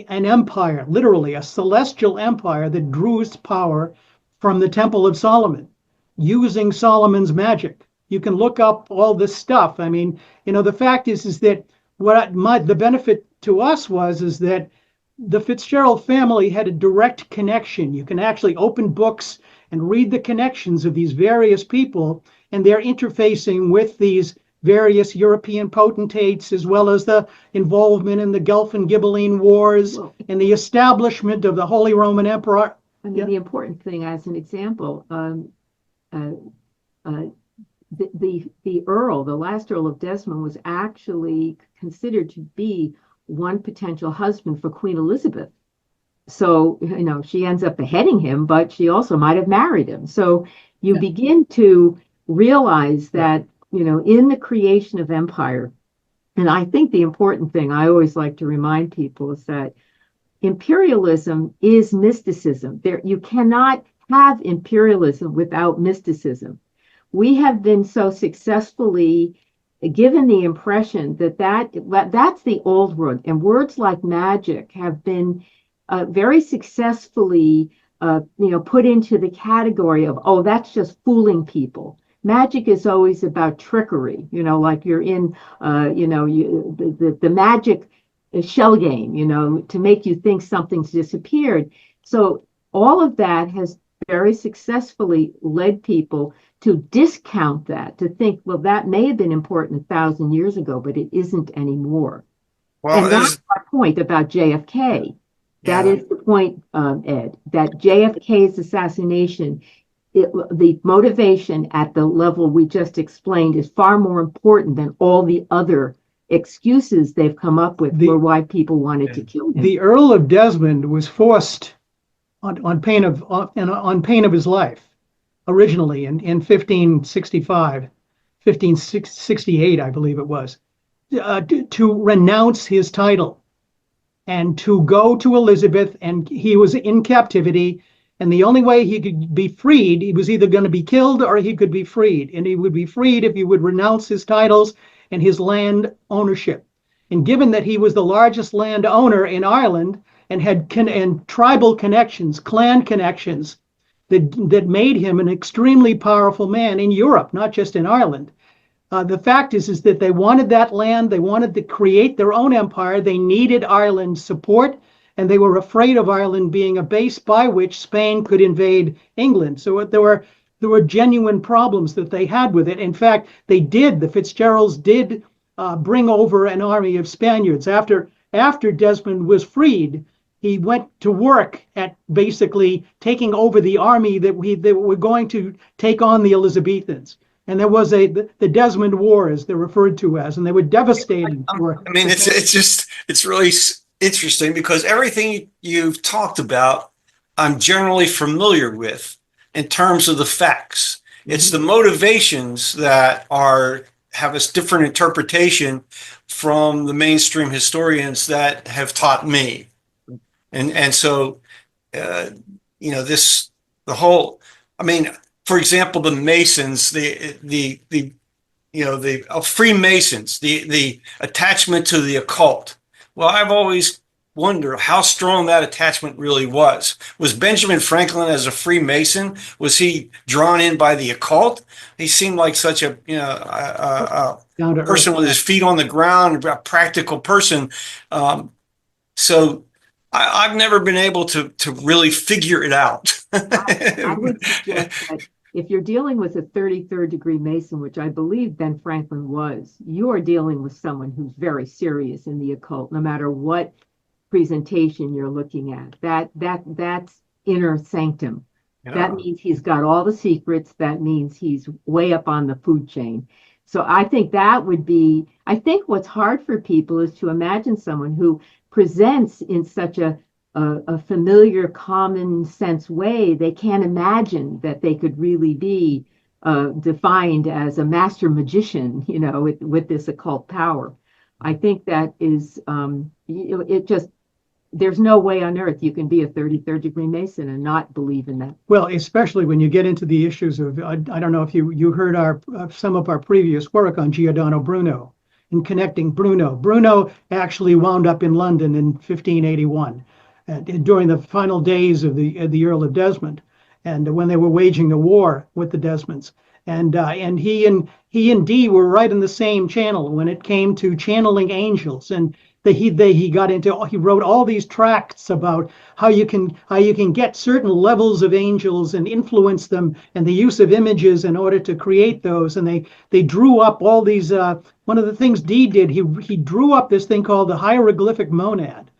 empire, literally a celestial empire that drew its power from the Temple of Solomon, using Solomon's magic. You can look up all this stuff. I mean, the fact is that the benefit to us is that the Fitzgerald family had a direct connection. You can actually open books and read the connections of these various people, and they're interfacing with these various European potentates, as well as the involvement in the Guelph and Ghibelline Wars and the establishment of the Holy Roman Emperor. I mean, the important thing, as an example, the Earl, the last Earl of Desmond, was actually considered to be one potential husband for Queen Elizabeth. So, she ends up beheading him, but she also might have married him. So you begin to realize that, in the creation of empire, and I think the important thing I always like to remind people is that imperialism is mysticism. You cannot have imperialism without mysticism. We have been so successfully given the impression that's the old word, and words like magic have been very successfully put into the category of, oh, that's just fooling people. Magic is always about trickery, like you're in the magic shell game, to make you think something's disappeared. So all of that has very successfully led people to discount that, to think, well, that may have been important 1,000 years ago, but it isn't anymore. Well, And that's my point about JFK. That yeah. is the point, Ed, that JFK's assassination, the motivation at the level we just explained is far more important than all the other excuses they've come up with for why people wanted to kill him. The Earl of Desmond was forced on pain of his life originally in 1565, 1568, I believe it was, to renounce his title and to go to Elizabeth, and he was in captivity. And the only way he could be freed, he was either going to be killed or he could be freed. And he would be freed if he would renounce his titles and his land ownership. And given that he was the largest land owner in Ireland and had tribal connections, clan connections, that made him an extremely powerful man in Europe, not just in Ireland. The fact is that they wanted that land. They wanted to create their own empire. They needed Ireland's support, and they were afraid of Ireland being a base by which Spain could invade England. So there were genuine problems that they had with it. In fact, the Fitzgeralds did bring over an army of Spaniards. After Desmond was freed, he went to work at basically taking over the army that were going to take on the Elizabethans. And there was the Desmond War, as they're referred to as, and they were devastating. I mean, it's really interesting because everything you've talked about, I'm generally familiar with in terms of the facts. It's the motivations that have a different interpretation from the mainstream historians that have taught me. And so, for example, the Masons, the Freemasons, the attachment to the occult. Well, I've always wondered how strong that attachment really was. Was Benjamin Franklin as a Freemason? Was he drawn in by the occult? He seemed like such a person with his feet on the ground, a practical person. So I've never been able to really figure it out. I would suggest that if you're dealing with a 33rd degree Mason, which I believe Ben Franklin was, you are dealing with someone who's very serious in the occult, no matter what presentation you're looking at. That's inner sanctum. Yeah. That means he's got all the secrets. That means he's way up on the food chain. So I think what's hard for people is to imagine someone who presents in such a familiar, common sense way. They can't imagine that they could really be defined as a master magician, with this occult power. I think that is, there's no way on earth you can be a 33rd degree Mason and not believe in that. Well, especially when you get into the issues of, I don't know if you heard some of our previous work on Giordano Bruno and connecting Bruno. Bruno actually wound up in London in 1581 during the final days of the Earl of Desmond, and when they were waging a war with the Desmonds. And he and Dee were right in the same channel when it came to channeling angels. And he wrote all these tracts about how you can get certain levels of angels and influence them, and the use of images in order to create those. And they drew up all these. One of the things Dee did, he drew up this thing called the hieroglyphic monad,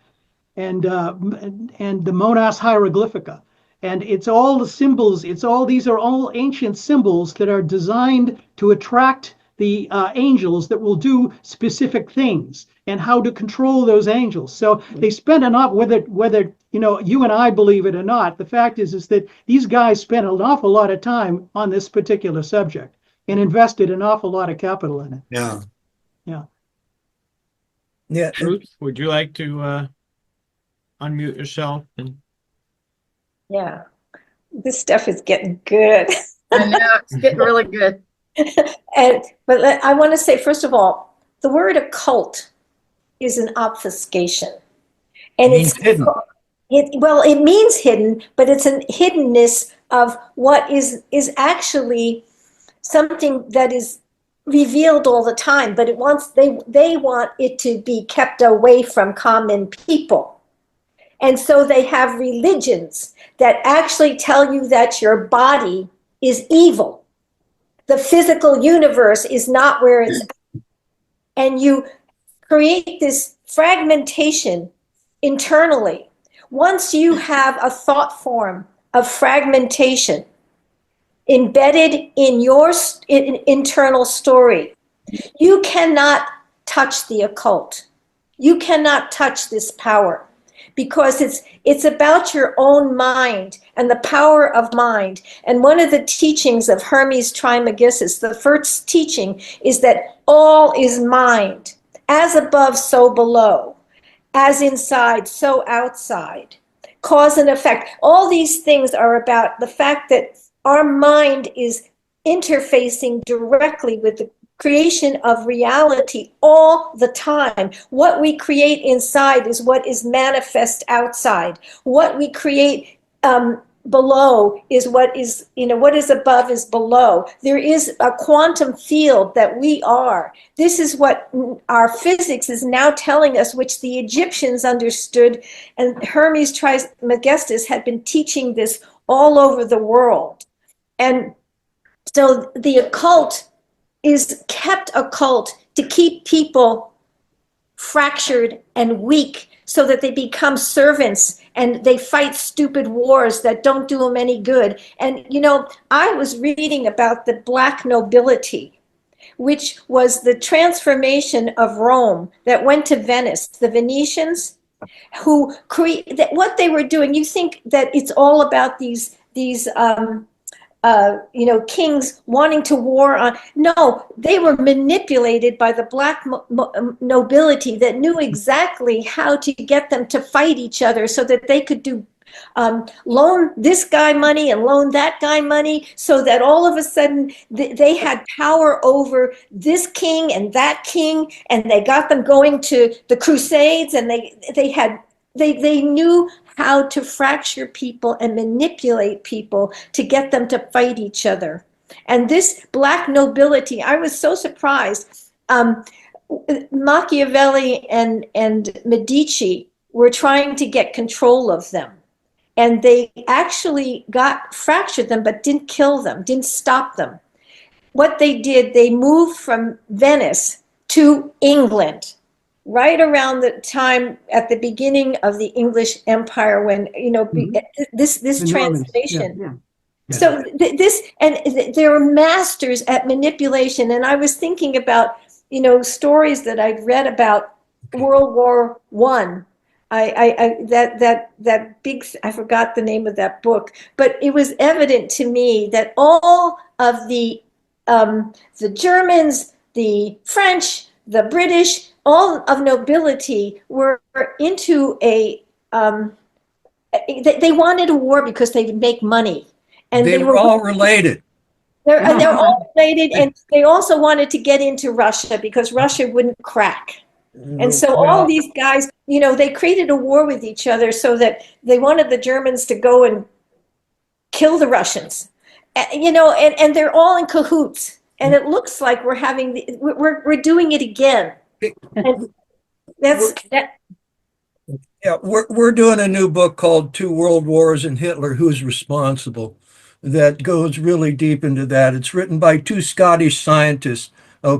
and the monas hieroglyphica. And it's all the symbols. These are all ancient symbols that are designed to attract the angels that will do specific things and how to control those angels. So they spent whether you and I believe it or not, the fact is that these guys spent an awful lot of time on this particular subject and invested an awful lot of capital in it. Yeah. Yeah. Ruth, would you like to unmute yourself? Yeah, this stuff is getting good. I know, it's getting really good. But I want to say, first of all, the word occult is an obfuscation. And it's hidden. It means hidden, but it's a hiddenness of what is actually something that is revealed all the time, but they want it to be kept away from common people. And so they have religions that actually tell you that your body is evil. The physical universe is not where it's at. And you create this fragmentation internally. Once you have a thought form of fragmentation embedded in your internal story, you cannot touch the occult. You cannot touch this power, because it's about your own mind and the power of mind. And one of the teachings of Hermes Trismegistus, the first teaching, is that all is mind, as above, so below, as inside, so outside, cause and effect. All these things are about the fact that our mind is interfacing directly with the creation of reality all the time. What we create inside is what is manifest outside. What we create below is what is, what is above is below. There is a quantum field that we are. This is what our physics is now telling us, which the Egyptians understood, and Hermes Trismegistus had been teaching this all over the world. And so the occult is kept occult to keep people fractured and weak, so that they become servants and they fight stupid wars that don't do them any good. And, I was reading about the Black nobility, which was the transformation of Rome that went to Venice, the Venetians, who create what they were doing. You think that it's all about these kings wanting to war on. No, they were manipulated by the Black nobility that knew exactly how to get them to fight each other, so that they could do loan this guy money and loan that guy money, so that all of a sudden they had power over this king and that king, and they got them going to the Crusades, and they knew how to fracture people and manipulate people to get them to fight each other. And this Black nobility, I was so surprised. Machiavelli and Medici were trying to get control of them. And they actually fractured them, but didn't kill them, didn't stop them. What they did, they moved from Venice to England, right around the time at the beginning of the English Empire, when this transformation. Yeah. So they were masters at manipulation. And I was thinking about stories that I'd read about World War I. That big, I forgot the name of that book, but it was evident to me that all of the Germans, the French, the British, all of nobility were into they wanted a war because they would make money, and they were all related. They're all related, and they also wanted to get into Russia because Russia wouldn't crack. And so all these guys, they created a war with each other, so that they wanted the Germans to go and kill the Russians, and they're all in cahoots. And it looks like we're doing it again. And that's that. Yeah, we're doing a new book called Two World Wars and Hitler, Who's Responsible, that goes really deep into that. It's written by two Scottish scientists,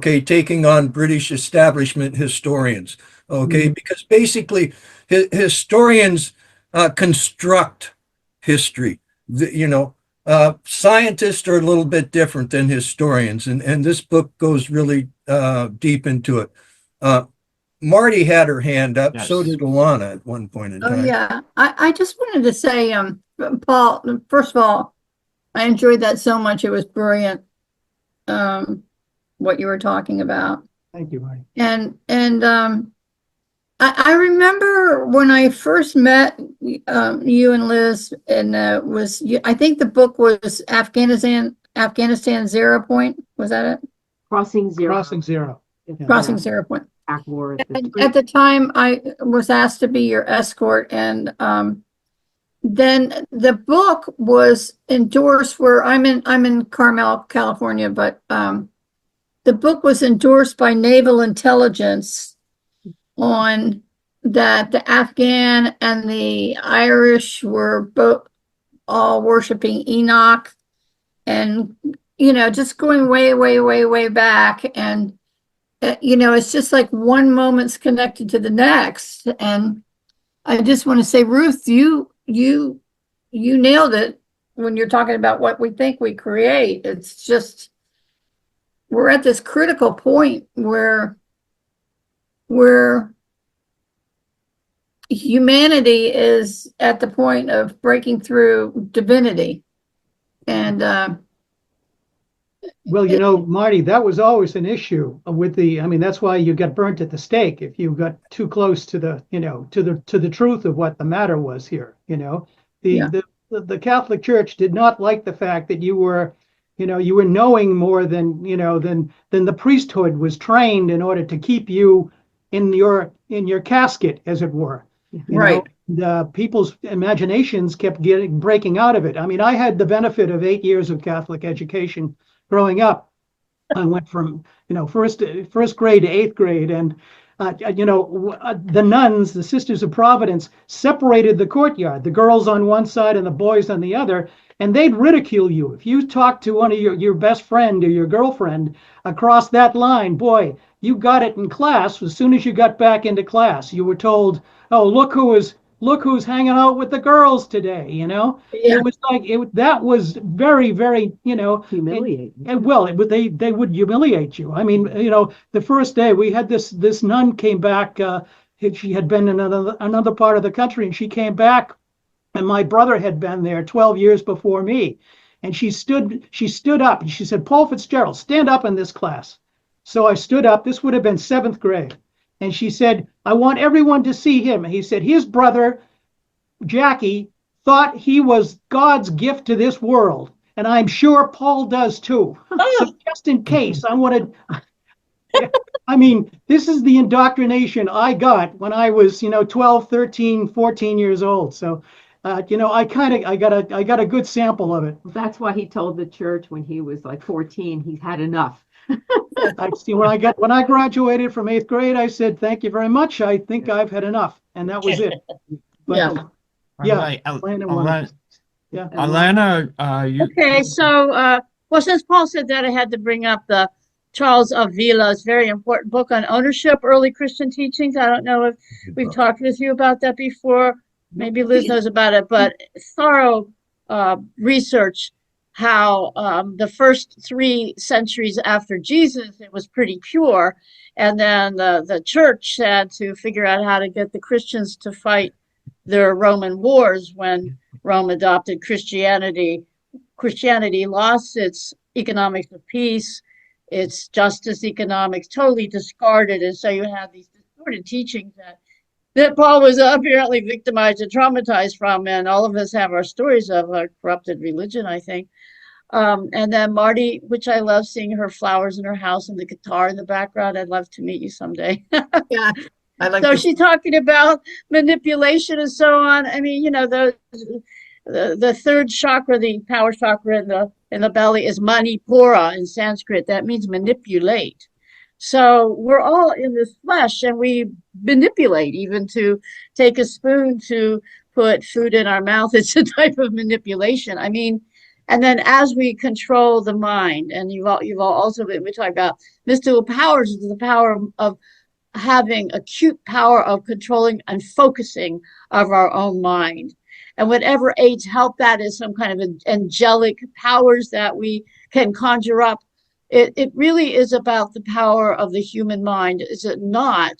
taking on British establishment historians, because basically historians construct history. Scientists are a little bit different than historians, and this book goes really deep into it. Marty had her hand up. Yes. So did Alana at one point in time. Oh, yeah. I just wanted to say, Paul, first of all, I enjoyed that so much. It was brilliant, what you were talking about. Thank you, Marty. And I remember when I first met you and Liz, and I think the book was Afghanistan 0 Point. Was that it? Crossing Zero. Crossing Zero. Yeah. Crossing 0 Point. War. At the time, I was asked to be your escort, and then the book was endorsed. Where I'm in Carmel, California, but the book was endorsed by Naval Intelligence on that the Afghan and the Irish were both all worshiping Enoch, and just going way, way, way, way back. And it's just like one moment's connected to the next. And I just want to say, Ruth, you nailed it when you're talking about what we think we create. It's just, we're at this critical point where humanity is at the point of breaking through divinity. And well, Marty, that was always an issue with that's why you got burnt at the stake if you got too close to the truth of what the matter was here. The Catholic Church did not like the fact that you were knowing more than the priesthood was trained in order to keep you in your casket, as it were. Right. People's imaginations kept breaking out of it. I had the benefit of 8 years of Catholic education growing up. I went from first grade to 8th grade, and the nuns, the Sisters of Providence, separated the courtyard, the girls on one side and the boys on the other, and they'd ridicule you if you talked to one of your best friend or your girlfriend across that line. Boy, you got it in class. As soon as you got back into class, you were told, "Oh, look who's hanging out with the girls today." Yeah. It was like that was very, very Humiliating. They would humiliate you. The first day we had this nun came back. She had been in another part of the country, and she came back, and my brother had been there 12 years before me, and she stood up and she said, "Paul Fitzgerald, stand up in this class." So I stood up. This would have been 7th grade. And she said, "I want everyone to see him." And he said, "His brother, Jackie, thought he was God's gift to this world. And I'm sure Paul does too." So just in case, I wanted, this is the indoctrination I got when I was, 12, 13, 14 years old. So, I got a good sample of it. That's why he told the church when he was like 14, he's had enough. I see when I graduated from 8th grade, I said, "Thank you very much. I think I've had enough." And that was it. But, Yeah. yeah. Right. Alana, yeah. Alana, you. Okay, so well, since Paul said that, I had to bring up the Charles Avila's very important book on ownership, early Christian teachings. I don't know if we've talked with you about that before. Maybe Liz knows about it, but thorough research how the first 3 centuries after Jesus, it was pretty pure. And then the church had to figure out how to get the Christians to fight their Roman wars when Rome adopted Christianity. Christianity lost its economics of peace, its justice economics, totally discarded. And so you have these distorted teachings that Paul was apparently victimized and traumatized from. And all of us have our stories of a corrupted religion, I think. And then Marty, which I love seeing her flowers in her house and the guitar in the background. I'd love to meet you someday. Yeah. I like So this. she's talking about manipulation and so on. The third chakra, the power chakra in the belly, is manipura in Sanskrit. That means manipulate. So we're all in this flesh, and we manipulate, even to take a spoon to put food in our mouth. It's a type of manipulation. And then as we control the mind, and you've all also been, we talk about mystical powers, is the power of having acute power of controlling and focusing of our own mind. And whatever aids help that is some kind of angelic powers that we can conjure up. It really is about the power of the human mind, is it not?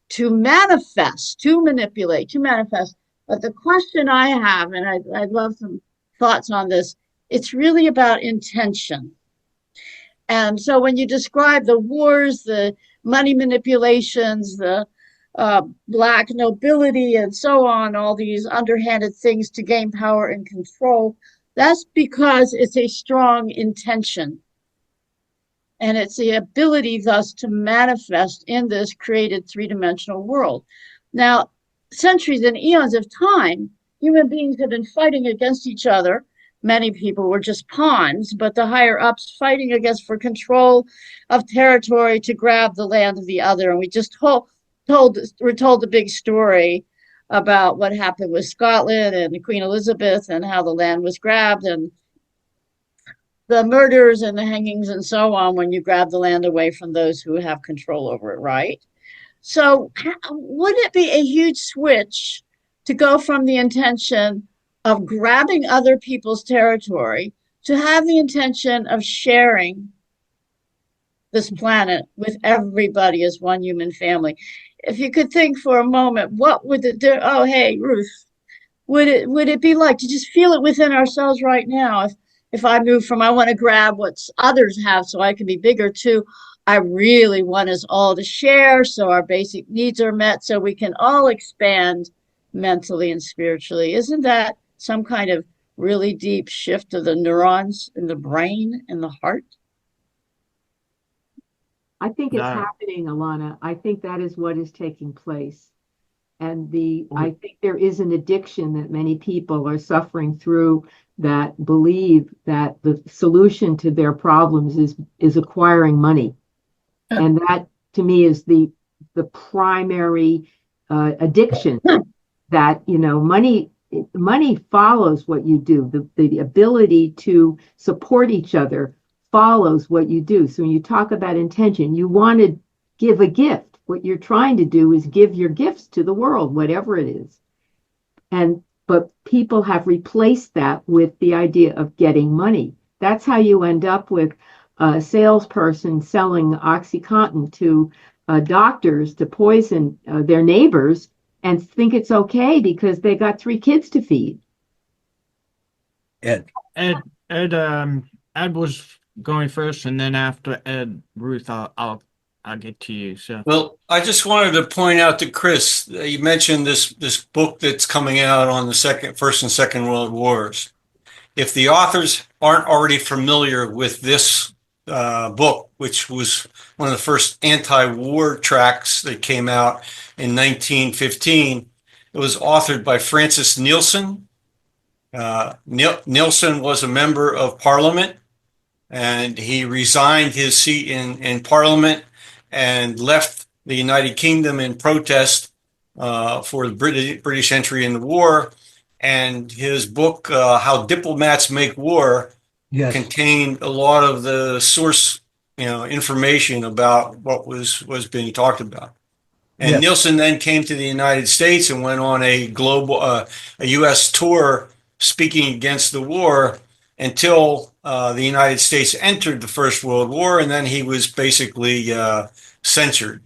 To manifest, to manipulate, to manifest. But the question I have, and I'd love some thoughts on this, it's really about intention. And so when you describe the wars, the money manipulations, the black nobility, and so on, all these underhanded things to gain power and control, that's because it's a strong intention. And it's the ability thus to manifest in this created 3-dimensional world. Now, centuries and eons of time, human beings have been fighting against each other. Many people were just pawns, but the higher ups fighting for control of territory to grab the land of the other. And we just we're told the big story about what happened with Scotland and Queen Elizabeth and how the land was grabbed and the murders and the hangings and so on when you grab the land away from those who have control over it, right? So wouldn't it be a huge switch to go from the intention of grabbing other people's territory to have the intention of sharing this planet with everybody as one human family? If you could think for a moment, what would it do? Oh, hey, Ruth, would it be like to just feel it within ourselves right now? If I move from I want to grab what others have so I can be bigger to I really want us all to share so our basic needs are met so we can all expand mentally and spiritually. Isn't that some kind of really deep shift of the neurons in the brain and the heart? I think it's No. happening, Alana. I think that is what is taking place. And I think there is an addiction that many people are suffering through that believe that the solution to their problems is acquiring money. And that to me is the primary addiction that, you know, money follows what you do. The ability to support each other follows what you do. So when you talk about intention, you want to give a gift. What you're trying to do is give your gifts to the world, whatever it is. But people have replaced that with the idea of getting money. That's how you end up with a salesperson selling OxyContin to doctors to poison their neighbors and think it's okay because they got 3 kids to feed. Ed. Ed was going first, and then after Ed, Ruth, I'll get to you. So, Well, I just wanted to point out to Chris, you mentioned this book that's coming out on the First and Second World Wars. If the authors aren't already familiar with this book, which was one of the first anti-war tracts that came out in 1915, it was authored by Francis Nielsen. Nielsen was a member of Parliament, and he resigned his seat in Parliament and left the United Kingdom in protest for the British entry in the war. And his book, How Diplomats Make War, contained a lot of the source, information about what was being talked about. And Nielsen then came to the United States and went on a U.S. tour speaking against the war until the United States entered the First World War, and then he was basically censored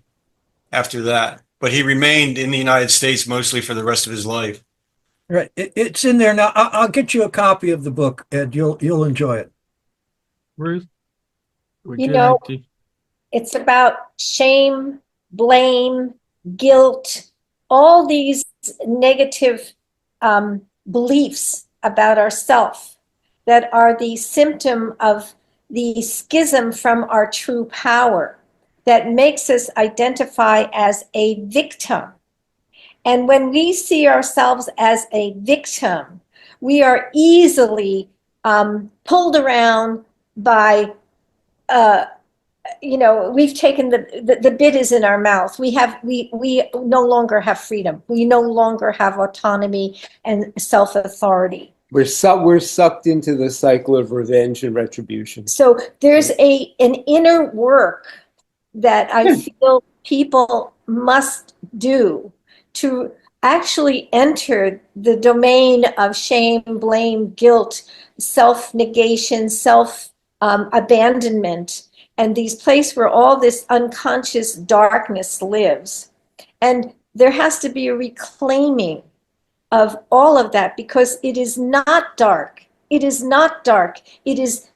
after that. But he remained in the United States mostly for the rest of his life. Right. It's in there now. I'll get you a copy of the book, Ed. You'll enjoy it. Ruth, would You you know, like to? It's about shame, blame, guilt, all these negative beliefs about ourselves that are the symptom of the schism from our true power that makes us identify as a victim. And when we see ourselves as a victim, we are easily pulled around by, we've taken the bit is in our mouth. We no longer have freedom. We no longer have autonomy and self-authority. We're sucked into the cycle of revenge and retribution. So there's an inner work that I feel people must do to actually enter the domain of shame, blame, guilt, self-negation, self-abandonment, and these places where all this unconscious darkness lives. And there has to be a reclaiming of all of that, because it is not dark. It is not dark. It's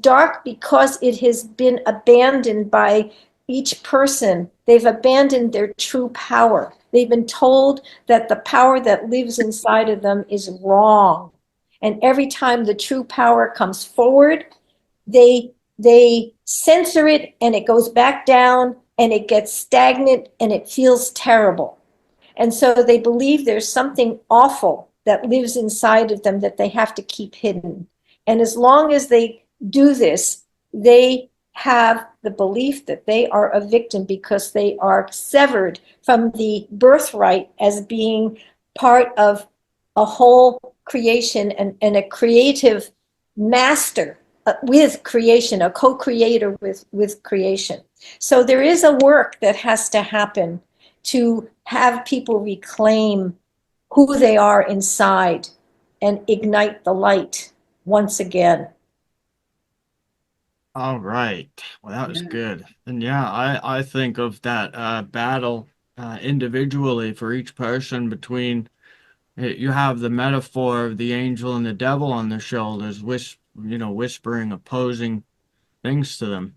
dark because it has been abandoned by each person. They've abandoned their true power. They've been told that the power that lives inside of them is wrong. And every time the true power comes forward, they censor it, and it goes back down, and it gets stagnant, and it feels terrible. And so they believe there's something awful that lives inside of them that they have to keep hidden. And as long as they do this, they have the belief that they are a victim because they are severed from the birthright as being part of a whole creation and a creative master with creation, a co-creator with creation. So there is a work that has to happen to have people reclaim who they are inside and ignite the light once again. All right. Well, that was good. And yeah, I think of that battle individually for each person between you have the metaphor of the angel and the devil on their shoulders, whispering opposing things to them.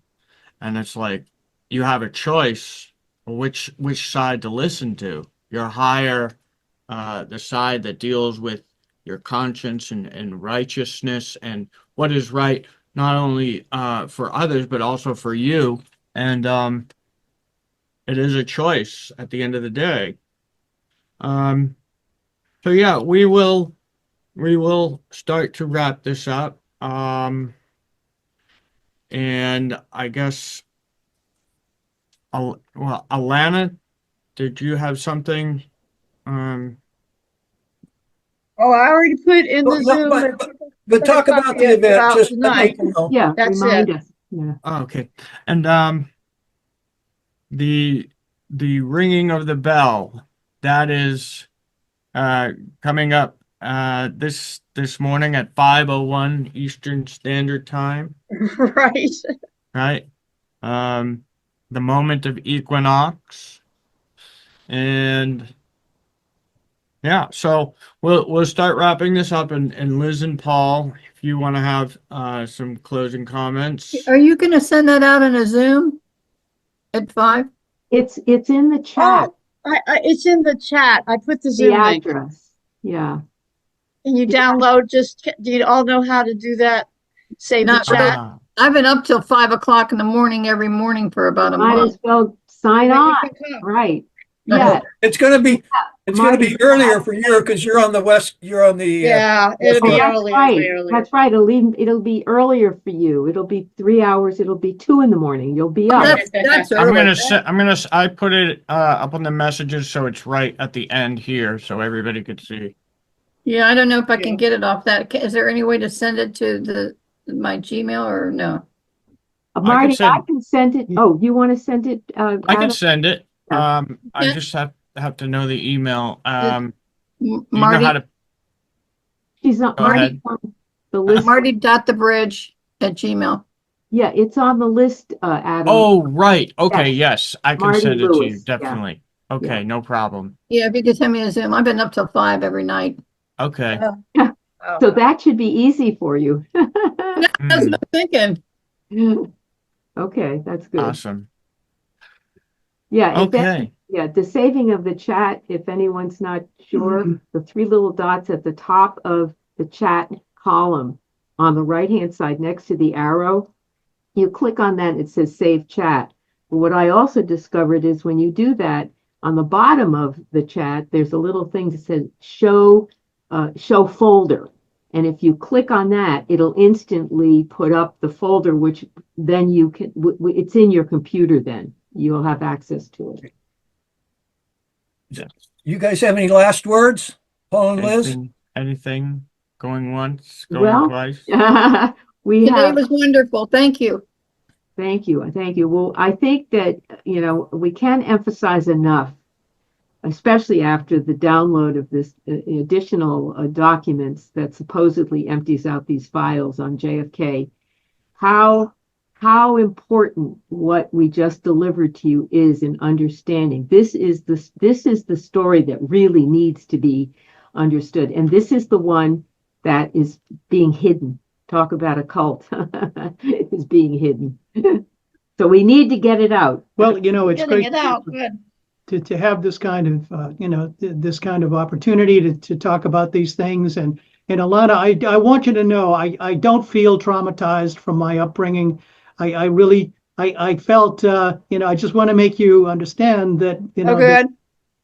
And it's like you have a choice which side to listen to. Your higher, the side that deals with your conscience and righteousness and what is right, not only for others, but also for you. And it is a choice at the end of the day. So yeah, we will start to wrap this up. And I guess, Alana, did you have something? Oh, I already put in the No, Zoom. but talk about the event, about just tonight. Yeah, That's remind it. us. Yeah. Oh, okay. And the ringing of the bell, that is coming up this morning at 5:01 Eastern Standard Time, Right. right? The moment of equinox. And yeah, so we'll start wrapping this up, and Liz and Paul, if you want to have some closing comments. Are you going to send that out in a Zoom at 5? It's in the chat, Oh, it's in the chat. I put the the Zoom link. address. Yeah. Can you download? Do you all know how to do that? Save the Not chat. really. I've been up till 5 o'clock in the morning every morning for about a Might month. as well sign Then you on. can come. Right. Yeah. it's going to be earlier for you because you're on the west. You're on the Yeah, it'll Oh, be that's earlier. right. Way earlier. That's right. It'll be earlier for you. It'll be 3 hours. It'll be 2 in the morning. You'll be up. That's I'm early. I put it up on the messages so it's right at the end here so everybody could see. Yeah, I don't know if I can get it off that. Is there any way to send it to my Gmail or no? Marty, send- I can send it. Oh, you want to send it? I can Adam? send it. I Yeah. just have to know the email. Do you know Marty, how to She's not. Go Marty's ahead. on the list. Marty.thebridge@gmail. Yeah, it's on the list, Adam. Oh, right. Okay, Yes. yes. I can Marty send it to you, Lewis, yeah. definitely. Okay, Yeah. no problem. Yeah, if you could send me a Zoom. I've been up till 5 every night. Okay. Oh. So that should be easy for you. That's what I'm thinking. Okay, that's good. Awesome. Yeah. Okay. Yeah, the saving of the chat, if anyone's not sure, the 3 little dots at the top of the chat column on the right-hand side next to the arrow, you click on that, it says save chat. But what I also discovered is when you do that, on the bottom of the chat, there's a little thing that says show folder. And if you click on that, it'll instantly put up the folder, which then you can, it's in your computer then. You'll have access to it. You guys have any last words, Paul and Liz? Anything going once, going Well, twice? we Today have. was wonderful. Thank you. Thank you. Thank you. Well, I think that, we can't emphasize enough, especially after the download of this additional documents that supposedly empties out these files on JFK, how important what we just delivered to you is in understanding. This is the story that really needs to be understood. And this is the one that is being hidden. Talk about a cult is being hidden. So we need to get it out. Well, it's Getting great it out. Good. to have this kind of, this kind of opportunity to talk about these things. And Alana, I want you to know, I don't feel traumatized from my upbringing. I really felt, I just want to make you understand that, Oh, good.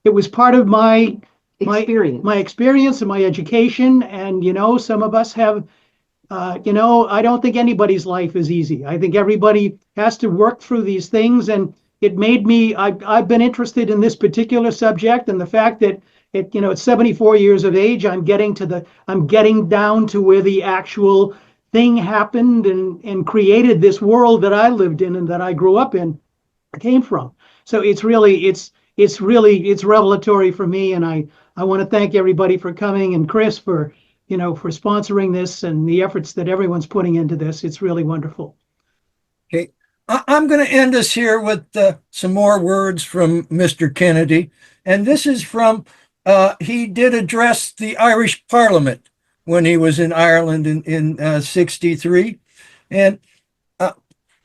it was part of my Experience. my experience and my education. And, some of us have I don't think anybody's life is easy. I think everybody has to work through these things, and it made me. I've been interested in this particular subject, and the fact that at 74 years of age, I'm getting down to where the actual thing happened and created this world that I lived in and that I grew up in, came from. So it's revelatory for me, and I want to thank everybody for coming, and Chris for sponsoring this and the efforts that everyone's putting into this. It's really wonderful. Okay, I'm going to end us here with some more words from Mr. Kennedy. And this is from, he did address the Irish Parliament when he was in Ireland in 63. And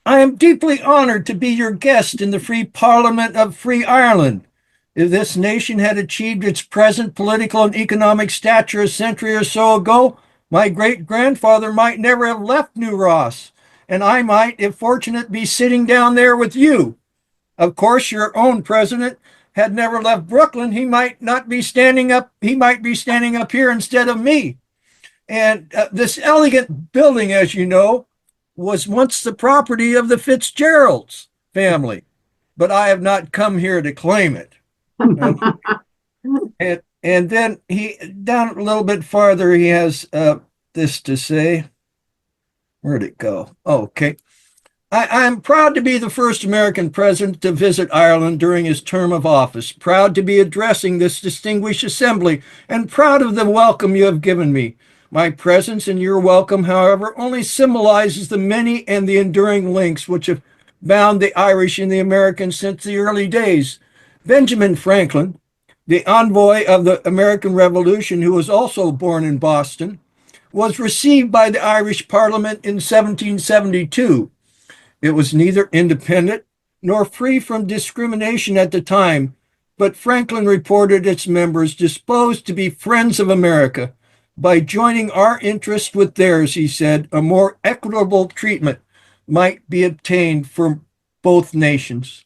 I am deeply honored to be your guest in the free Parliament of Free Ireland. If this nation had achieved its present political and economic stature a century or so ago, my great-grandfather might never have left New Ross, and I might, if fortunate, be sitting down there with you. Of course, your own president had never left Brooklyn. He might be standing up here instead of me. And this elegant building, as you know, was once the property of the Fitzgeralds family, but I have not come here to claim it. And then he, down a little bit farther, he has this to say. Where'd it go? Okay. I'm proud to be the first American president to visit Ireland during his term of office, proud to be addressing this distinguished assembly, and proud of the welcome you have given me. My presence and your welcome, however, only symbolizes the many and the enduring links which have bound the Irish and the Americans since the early days. Benjamin Franklin, the envoy of the American Revolution, who was also born in Boston, was received by the Irish Parliament in 1772. It was neither independent nor free from discrimination at the time, but Franklin reported its members disposed to be friends of America. By joining our interest with theirs, he said, a more equitable treatment might be obtained for both nations.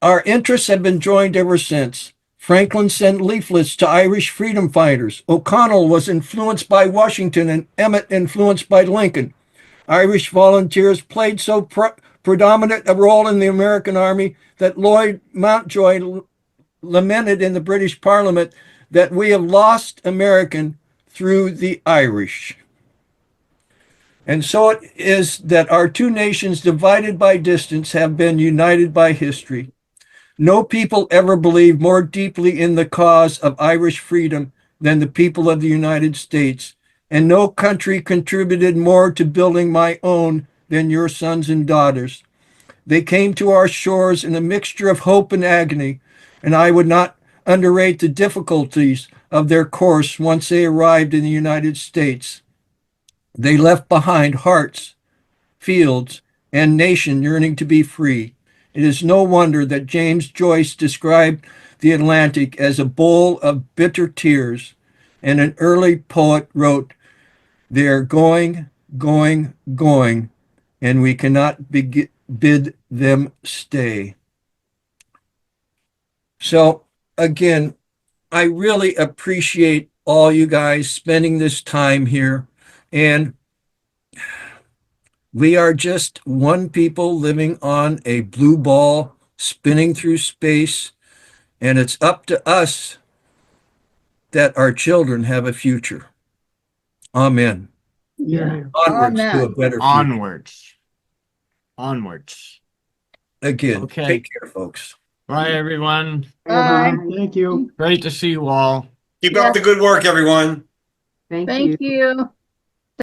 Our interests have been joined ever since. Franklin sent leaflets to Irish freedom fighters. O'Connell was influenced by Washington and Emmett influenced by Lincoln. Irish volunteers played so predominant a role in the American Army that Lloyd Mountjoy lamented in the British Parliament that we have lost American through the Irish. And so it is that our two nations, divided by distance, have been united by history. No people ever believed more deeply in the cause of Irish freedom than the people of the United States, and no country contributed more to building my own than your sons and daughters. They came to our shores in a mixture of hope and agony, and I would not underrate the difficulties of their course once they arrived in the United States. They left behind hearts, fields, and nation yearning to be free. It is no wonder that James Joyce described the Atlantic as a bowl of bitter tears, and an early poet wrote, "They are going, going, going, and we cannot bid them stay." So, again, I really appreciate all you guys spending this time here, and we are just one people living on a blue ball spinning through space, and it's up to us that our children have a future. Amen. Yeah. Onwards to a Amen. better future. Onwards. Again, Okay. take care, folks. Bye, everyone. Bye. Thank you. Great to see you all. Keep up the good work, everyone. Thank Thank you. you.